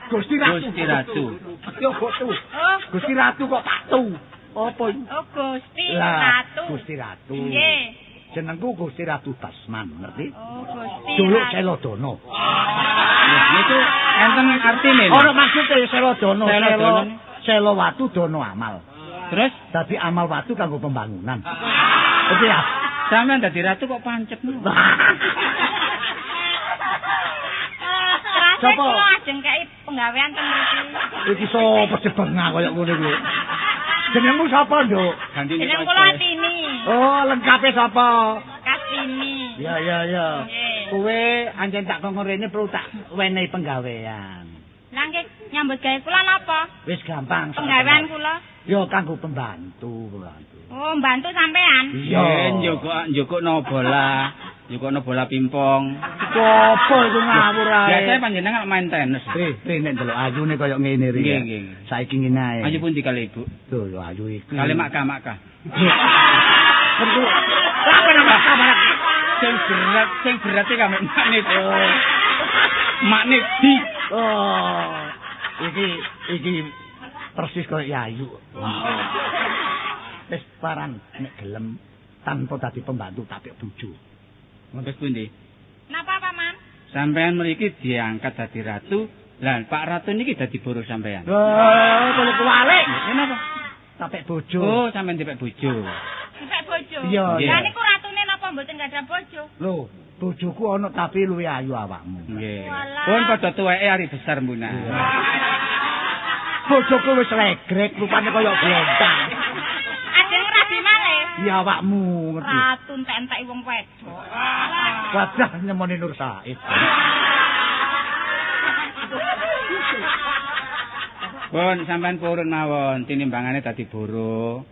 Gusti Ratu. Yo kok Tu. Oh, Gusti Ratu kok Pak Tu. Apa iki? oh Gusti Lah, Ratu. Gusti Ratu. Nggih. Jenengku Gusti Ratu Basman, ngerti? Oh, Gusti Dulu Ratu. Selodono. Niku enten artine. Ora maksude Selodono, Selodono. Selo watu dono amal. Terus Dadi amal watu kanggo pembangunan. Oke ya. sampean dadi ratu kok pancep. Terus Sopo? kula ajeng kei penggawean teng mriki. Iki sapa sebengah kaya ngono iki. Jenengmu sapa, Nduk? Gantine Jeneng kula Tini. Oh, lengkape sapa? Kasini. Ya. Nggih. Kowe anjen tak kongkon rene perlu tak wenehi penggawean. Lah nggih nyambut gawe kula napa? Wis gampang. Penggawean kula. Yo kanggo pembantu. Oh, mbantu sampean. Iya, njukukno bola. Njukukno bola pingpong. Apa iku ngawur ae. Biasane panjenengan main tenis. Nek ndelok ayune kaya ngene iki. Nggih. Saiki ngene ae. Ayo pundi kali Ibu? Lho, yo ayu iki. Kali Maka. Apa nama kabar? Sing berat iki kami makne. Makne di. Oh. Iki persis kaya ayu. Wis paran nek gelem tanpa dadi pembantu tapi bojo. Wis pundi? Napa paman? Sampean mriki diangkat dadi ratu, lah Pak Ratu niki dadi boros sampean. Kalau kuwalik. Kenapa? Tapek bojo. Oh, sampean dipek bojo. Dipek bojo. Iya. Lah niku ratune napa mboten gadah bojo? Lho, bojoku ana tapi luwih ayu awakmu. Nggih. Walah. Pun padha tuweke ari besar mbuna. Bojoku wis legrek rupane kaya glontang. Ajeng rabi malih. Ya awakmu ngerti. Ratu entek-entek wong wedok. Wadah nyemoni Nur Said. Pun sampean purun mawon tinimbangane dadi boro.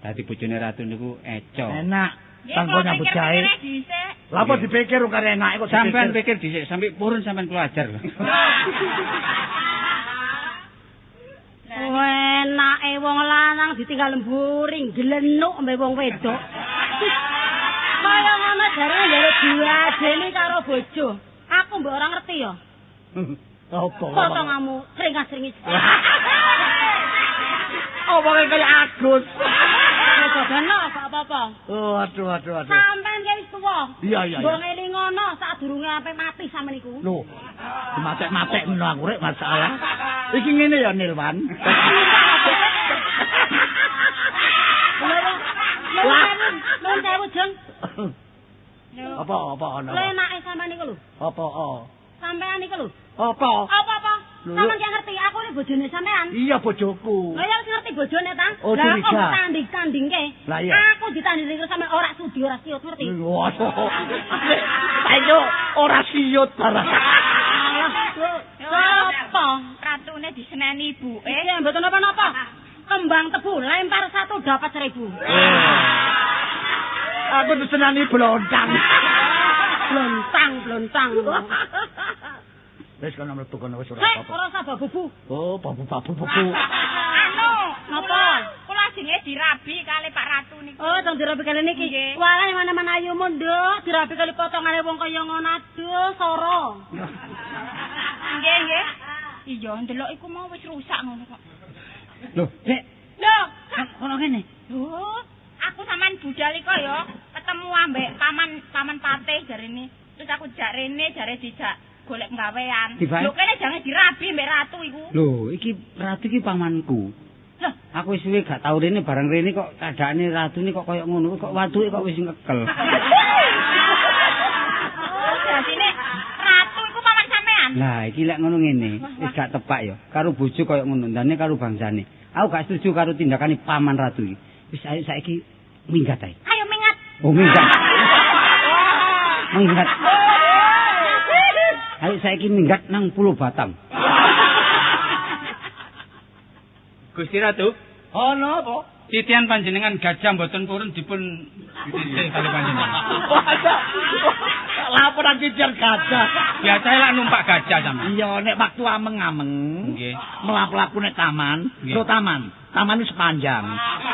Dadi bojone ratu niku eco. Enak. Nggih, Tanpa kula nyambut pikir-pikir gawe. dhisik. Lah apa dipikir karo enake kok Sampean pikir dhisik sampai purun sampean kula ajar. Enake wong lanang ditinggal mburing glenuk mbek wong wedok. Kaya ngono jarene jare diadeni karo bojo. Aku mbok ora ngerti ya. Apa? Potonganmu sering-sering. Apa kaya Agus? Kodono gak apa-apa. Oh, aduh. Sampeyan ki wis tuwa. Iya. Mbok ngeling ngono sadurunge ape mati sampeyan iku. Lho, matek-matek ngono aku rek masalah. Iki ngene ya Nilwan. Lha sewu jeng. Apa ana? Lha enake sampeyan iku lho. Apa? Sampeyan iku lho. Apa? Apa-apa? Lho, Sampeyan ki ngerti aku iki bojone sampeyan. Iya bojoku. Lah ya ngerti bojone ta? Oh, Lah curiga. kok tanding-tandingke. Lah iya. Aku ditandingi terus sampe ora sudi ora siut ngerti. Waduh. Ayo ora siut barang. Apa? Ratune diseneni ibuke. Eh, mboten napa-napa. Kembang tebu lempar 1 dapat 1000. Aku disenani blontang. Blontang. Wis kono mlebu kono wis ora Hei, apa-apa. ora usah babu. Oh, babu-babu. Anu, Napa? kula jenenge dirabi kali Pak Ratu niku. Oh, dong dirabi kali niki. Nggih. Walah mana-mana ayu mondok, dirabi kali potongane wong kaya ngono aduh, soro. Nggih. Iya, ndelok iku mau wis rusak ngono kok. Loh, Dek, Lho, Ono kene. Loh, aku sampean budal iko ya, ketemu ambek paman Patih jarene. Terus aku jak rene jare dijak golek gawean. Dibae? Lho kene jangan dirabi mbek ratu iku. Lho, iki ratu iki pamanku. Loh, Aku wis suwe gak tau rene bareng rene kok keadaane ratu ini kok koyo ngono, kok watuke kok wis ngekel. oh, dadine ratu iku paman sampean. Lah, iki lek ngono ngene, wis gak tepak ya. Karo bojo koyo ngono, ndane karo bangsane. Aku gak setuju karo tindakane paman ratu iki. Wis ayo saiki minggat ae. Ayo mingat. Oh, minggat. Minggat. Ayo saiki minggat nang Pulau Batam. Gusti Ratu, Ono apa? titian panjenengan gajah mboten purun dipun dititih kali panjenengan. Laporan cicer gajah. Biasa lek numpak gajah sampean. Iya, nek waktu ameng-ameng. Nggih. Mlaku-laku nek taman, Nggih. lo taman. Taman itu sepanjang.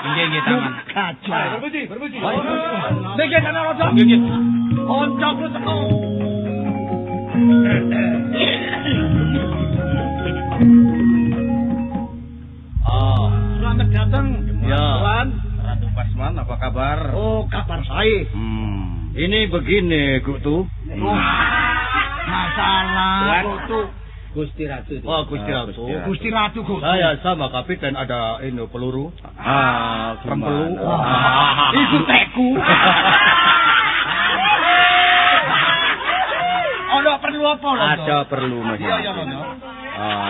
Nggih, taman. Gajah. Berpuji. Niki kana rojo. Nggih, nggih. Oncok lu teko. Selamat datang. Ya. Ratu Pasman, apa kabar? Oh, kabar saya. Ini begini, Gutu. Masalah Tuan. tuh. Gusti Ratu itu. Oh, Gusti Ratu. Gusti Ratu Gusti. Saya sama Kapiten ada ini peluru. Rempelu. Itu teku. Ono perlu apa lho? Ada perlu, Mas. Iya, iya, Londo.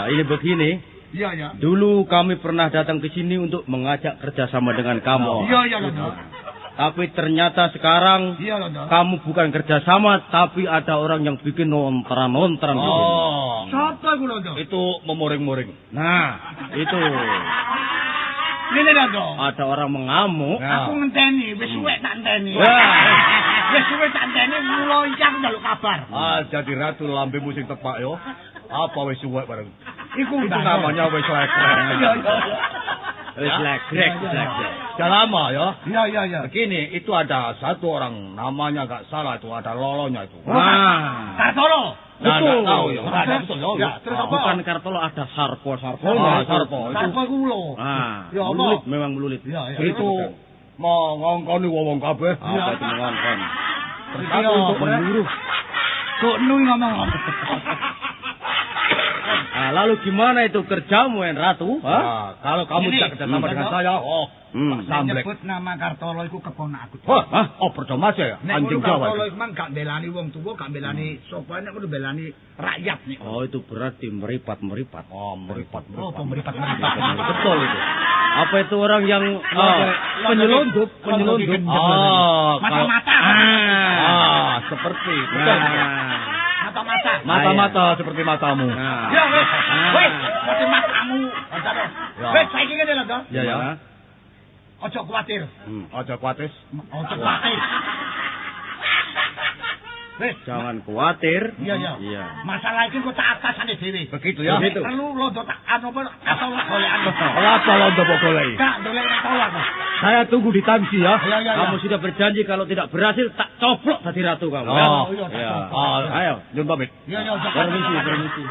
Ini begini. Iya, iya. Dulu kami pernah datang ke sini untuk mengajak kerjasama dengan kamu. Iya, iya, Londo. Tapi ternyata sekarang Iya, Londo. kamu bukan kerjasama, tapi ada orang yang bikin nontran-nontran. Oh, Sopo iku Londo? itu memoring-moring. Nah, itu Ngene Londo. ada orang mengamuk. Aku ngenteni, wis suwe tak enteni. Wah. Wis suwe tak enteni mulo iki aku njaluk kabar. Jadi Ratu lambemu sing tepak yo. Apa wis suwek bareng. Iku Itu namanya wis legrek. Iya, iya. Wis legrek. Sudah lama ya. Iya, iya, iya. Begini, itu ada satu orang namanya gak salah itu ada lolonya itu. Nah, Kartolo. Nah, Betul. nggak tahu ya. Nggak ada, betul ya. Ya, terus apa? bukan Kartolo, ada Sarpo. Sarpo. Sarpo iku lho. Ah, Ya, apa? melulit, memang melulit. Iya, iya. Itu mau ngongkoni wong kabeh. Apa itu mengongkon? Terus aku untuk memburu. Kok nui ngomong. Nah, lalu gimana itu kerjamu, Ratu? Hah? Nah, kalau kamu Ini. tidak kerjasama dengan saya, Pak Samblek. Nyebut nama Kartolo iku keponak aku. Hah? Oh, percuma aja ya? Nek Anjing ngono Jawa. Kartolo itu. iku mang gak belani wong tuwa, gak belani sapa nek kudu belani rakyat nih. Oh, itu berarti meripat. Oh, meripat. Oh, pemeripat. Betul itu. Apa itu orang yang penyelundup? Mata-mata. Seperti itu. Mata-mata. Mata-mata seperti matamu. Ya wes. Wes, seperti matamu. Ya. Wes, saiki ngene lho, Dok. Ya, ya. Ojo kuwatir. Aja kuatis. Ojo kuwatir. Wes, Jangan khawatir. iya. Masalah iki kok tak atasane dhewe. Begitu ya. Begitu. Perlu londo tak anu apa atau golekan. Apa londo kok goleki? Kak, dolek tolak. Saya tunggu di tangsi ya. Ya. Kamu sudah berjanji kalau tidak berhasil tak coplok tadi Ratu kamu. Oh, ya? iya, tak Ya. coplok. Ayo. Nyun pamit. Ya, Permisi.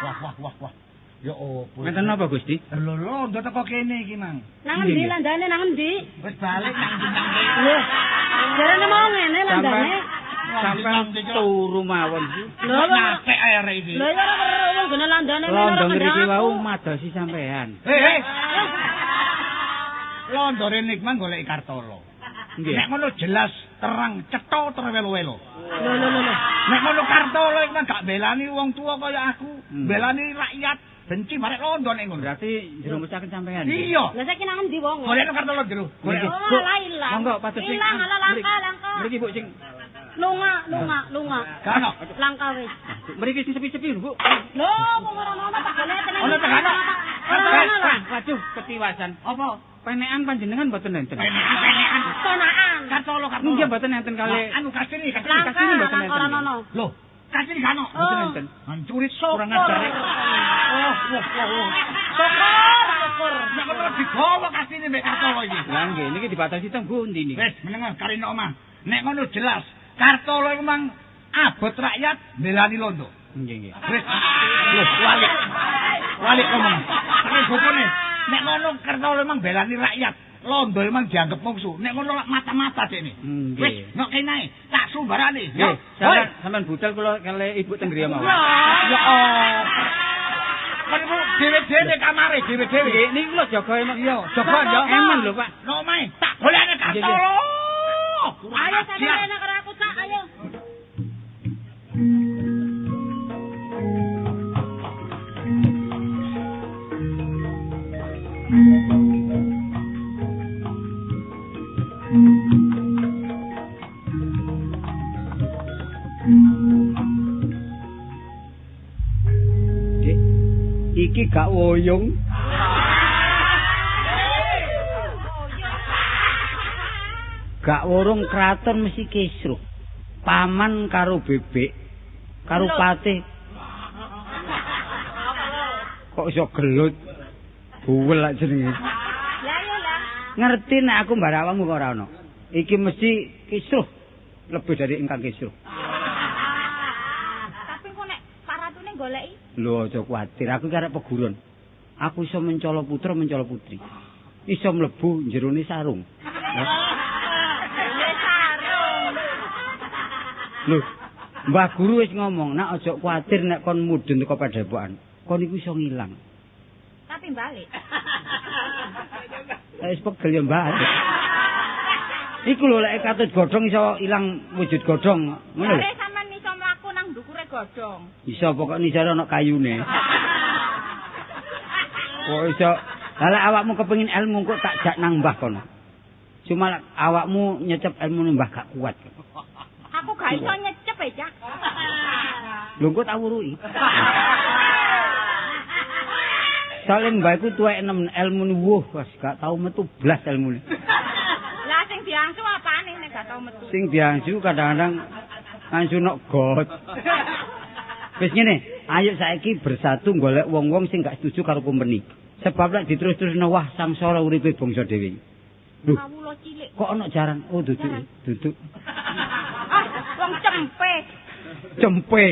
Wah. Ya opo. Ngeten napa Gusti? Lho, londo teko kene iki, Mang. Nang endi landane nang endi? Wis balik nang bintang. Lho. Jarane mau ngene landane. Sampai turu mawon sih. Lho, lho. Nyapek ae arek iki. Lho ya ora wong gene landane Londo ngriki wau madosi sampean. Hei. Londo rene iki mang golek Kartolo. Nggih. Nek ngono jelas terang cetha terwelo-welo. Lho. Nek ngono Kartolo iki mang gak belani wong tua kaya aku, belani rakyat, benci marek Londo nek ngono. Berarti jerumusaken sampean. Iya. Lah saiki nang endi wong? Golek Kartolo jero. Golek. Oh, ala ilang. Monggo pados sing Ilang ala langka. Mriki Bu sing Lunga. Kano. Langka wis. mriki sing sepi-sepi lho Bu. Lho, wong ora ono tak golek tenan. Ono tegano. Waduh, ketiwasan. Apa? Penekan panjenengan mboten enten. Penekan. Konaan. Kartolo. Nggih mboten enten kalih. Anu kasini. Langka mboten enten. ora ono. Loh, kasini kano. Mboten enten. Hancurit kurang Syukur. ajar. Syukur. Nek ngono digawa kasini mek Kartolo iki. Lah nggih niki dibatasi teng pundi niki? Wis menengan karena omah. Nek ngono jelas Kartolo iku mang abot rakyat belani Londo. Nggih. Wis. Loh, walik ngomong. Terus bopone nek ngono Kartolo mang belani rakyat. londo emang dianggap musuh. Nek ngono lak mata-mata dekne. Wis, nok kene tak sumbarane. Nggih, sampean budal kula kali Ibu Tenggria mawon. Ya Kan dhewe-dhewe kamare, dhewe-dhewe. Niku lho jaga emang. Iya, jaga ya. Eman lho, Pak. No mae, tak golekne Kartolo. Ayo sampeyan karo aku tak ayo. Iki gak woyong. Gak worong kraton mesti kisruh. Paman karo bebek, karo patih. Kok iso gelut? Buwel lak jenenge. Lah iya lah. Ngerti nek aku mbara awakmu kok ora ono. Iki mesti kisruh. Lebih dari ingkang kisruh. Tapi kok nek paratune goleki? Lho aja kuwatir, aku iki arep peguron. Aku iso mencolo putra, mencolo putri. Iso mlebu jerone sarung. Lho, Mbah Guru wis ngomong, nak aja kuwatir nek kon mudhun teko padepokan. Kon iku iso ngilang. Tapi balik. Wis pegel ya, Mbah. Iku lho lek katut godhong iso ilang wujud godhong, ngono lho. Lek sampean iso mlaku nang ndukure godhong. Iso pokok nisare ana kayune. Kok iso lha awakmu kepengin ilmu kok tak jak nang Mbah kono. Cuma awakmu nyecep ilmune Mbah gak kuat. Aku gak iso nyecep e, Cak. Lho kok tak wuruki. Soale Mbah iku tuwek enem ilmune wuh, wis gak tau metu blas ilmune. Lah sing diangsu apane nek gak tau metu? Sing diangsu kadang-kadang ngangsu nok got. Wis ngene, ayo saiki bersatu golek wong-wong sing gak setuju karo company. Sebab lek diterus-terusno wah sangsara uripe bangsa dhewe. Lho, Kawula cilik. kok ana jarang? Oh, duduk. Ah, wong cempe. Cempe.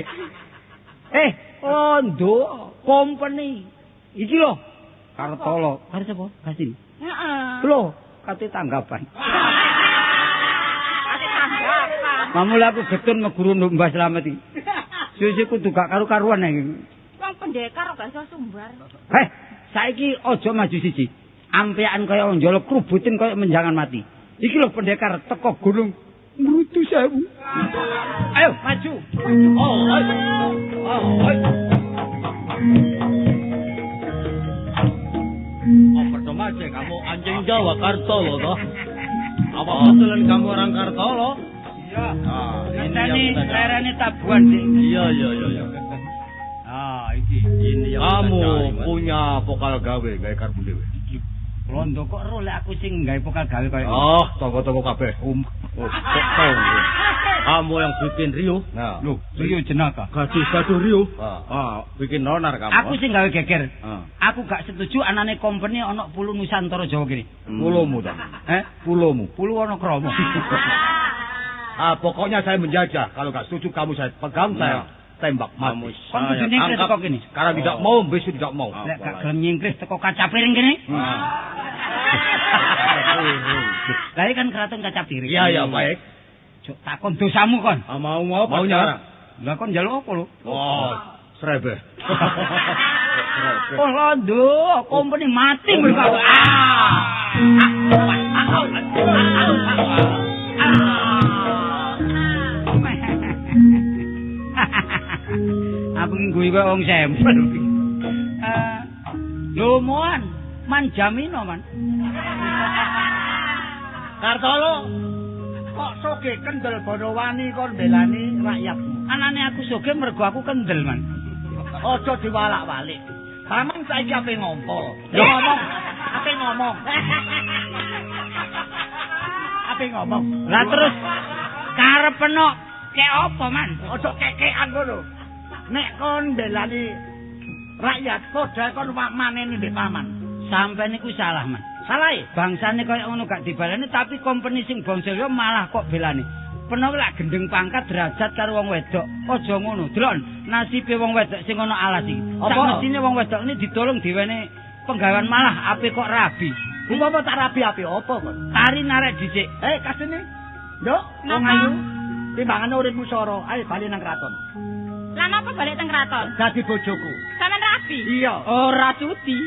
Ondo company. Iki lho, Kartolo. Karo sapa? Kasih. Heeh. Lho, kate tanggapan. Ate tanggapan. Mamula aku getun meguru Mbah Slamet iki. Susu kudu gak karu-karuan iki. Wong pendekar kok gak iso sumbar. Saiki aja maju siji. Ampekan kaya njolok krubutin kaya menjangan mati. Iki lho pendekar teko gunung Mrutu Sewu. Ayo maju. Pertama aja kamu anjing Jawa Kartolo toh. Apa betulan kamu orang Kartolo? Iya. Ini lerane tabuhan sih. Iya. Ini Kamu punya pokal gawe karbu dhewe. Londo kok ro lek aku sing gawe pokal gawe kaya. Oh, toko-toko kabeh. Kamu yang bikin Rio. Nah, Loh, Rio Jenaka. gaduh Rio. Bikin nonar kamu. Aku sing gawe geger. Aku gak setuju anane company ana Pulau Nusantara Jawa kene. Pulomu ta? Pulomu. Pulau ana kromo. Pokoknya saya menjajah. Kalau gak setuju kamu saya pegang, saya tembak mati. Kon kudu nyingkris teko kene. Karena tidak mau, besok tidak mau. Lek gak gelem nyingkris teko kaca piring kene. Lah kan keraton kaca piring. Iya, baik. Cuk takon dosamu kon. Mau apa? Maunya. Lah kon njaluk apa lho? Oh, srebe. Oh londo, company mati mereka. Aku ngguyu kok wong sempel. Lho mon, man jamino man. Kartolo, kok soge kendel Bonowani kon belani rakyatmu. Anane aku soge mergo aku kendel man. Aja diwalak-walik. Paman saiki ape ngompol. Ya ngomong, ape ngomong. Ape ngomong. Lah terus karepno kek apa man? Aja kekekan ngono. Nek kon belani rakyat padha kon maneni mbek paman. Sampai niku salah man. Salah e. Bangsane kaya ngono gak dibalani tapi company sing bangsa liya malah kok belani. Penawa lak gendeng pangkat derajat karo wong wedok. Aja ngono. Delok nasibe wong wedok sing ana alas iki. Sak mesine wong wedok ini ditolong diwene penggawean malah ape kok rabi. Umpama tak rapi-api apa kon? Tari narek dhisik. Kasene. Nduk, wong Napa? ayu. Timbangane uripmu soro, ayo bali nang kraton. Lan apa balik teng kraton? Dadi bojoku. Sampeyan rapi? Iya. Ora cuti.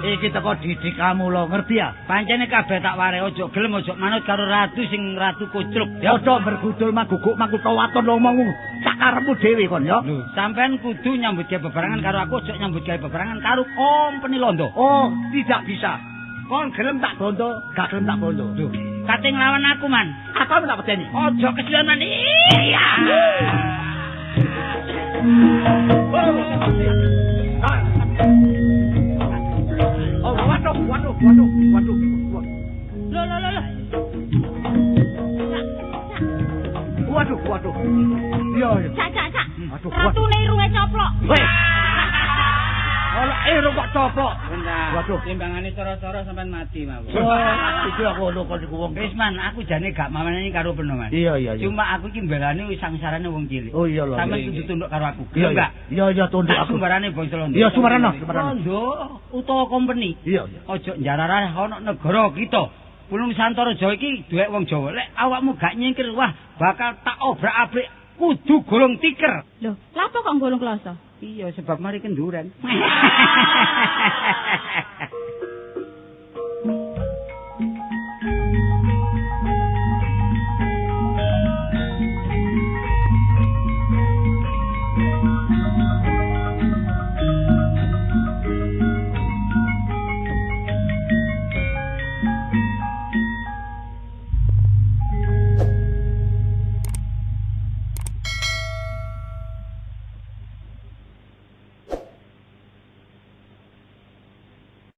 Iki teko didik kamu lho, ngerti ya? Pancene kabeh tak ware ojo gelem ojo manut karo ratu sing ratu kucluk. Ya ojo bergudul maguguk makutha waton lho ngomongmu. Sak karepmu dhewe kon ya. Lho, sampean kudu nyambut gawe bebarengan karo aku, ojo nyambut gawe bebarengan karo Kompeni Londo. Oh, tidak bisa. Kon gelem tak bondo, gak gelem tak bondo. Lho, kate nglawan aku, Man. Apa tak pedeni? Ojo kesianan. Iya. Oh, waduh. Waduh. Iya. Cak. Waduh. Ratune irunge coplok. Weh. Ora irung kok coplok. Waduh. Timbangane cara-cara sampean mati mawon. Iki aku ngono kon iku wong. Wis, Man, aku jane gak mamani karo peno, Man. Iya. Cuma aku iki mbarane wis sangsarane wong cilik. Oh iya lho. Sampeyan kudu tunduk karo aku. Iya, Enggak? Iya tunduk Tak aku. sumbarane bangsa Londo. Iya, sumbarane. Londo utawa Kompeni. Iya. Ojo njararah ana negara kita. Pulung Nusantara Jawa iki duwek wong Jawa. Lek awakmu gak nyingkir, wah bakal tak obrak-abrik. Kudu golong tiker. Lho, lha apa kok golong kloso? Iya, sebab mari kenduran.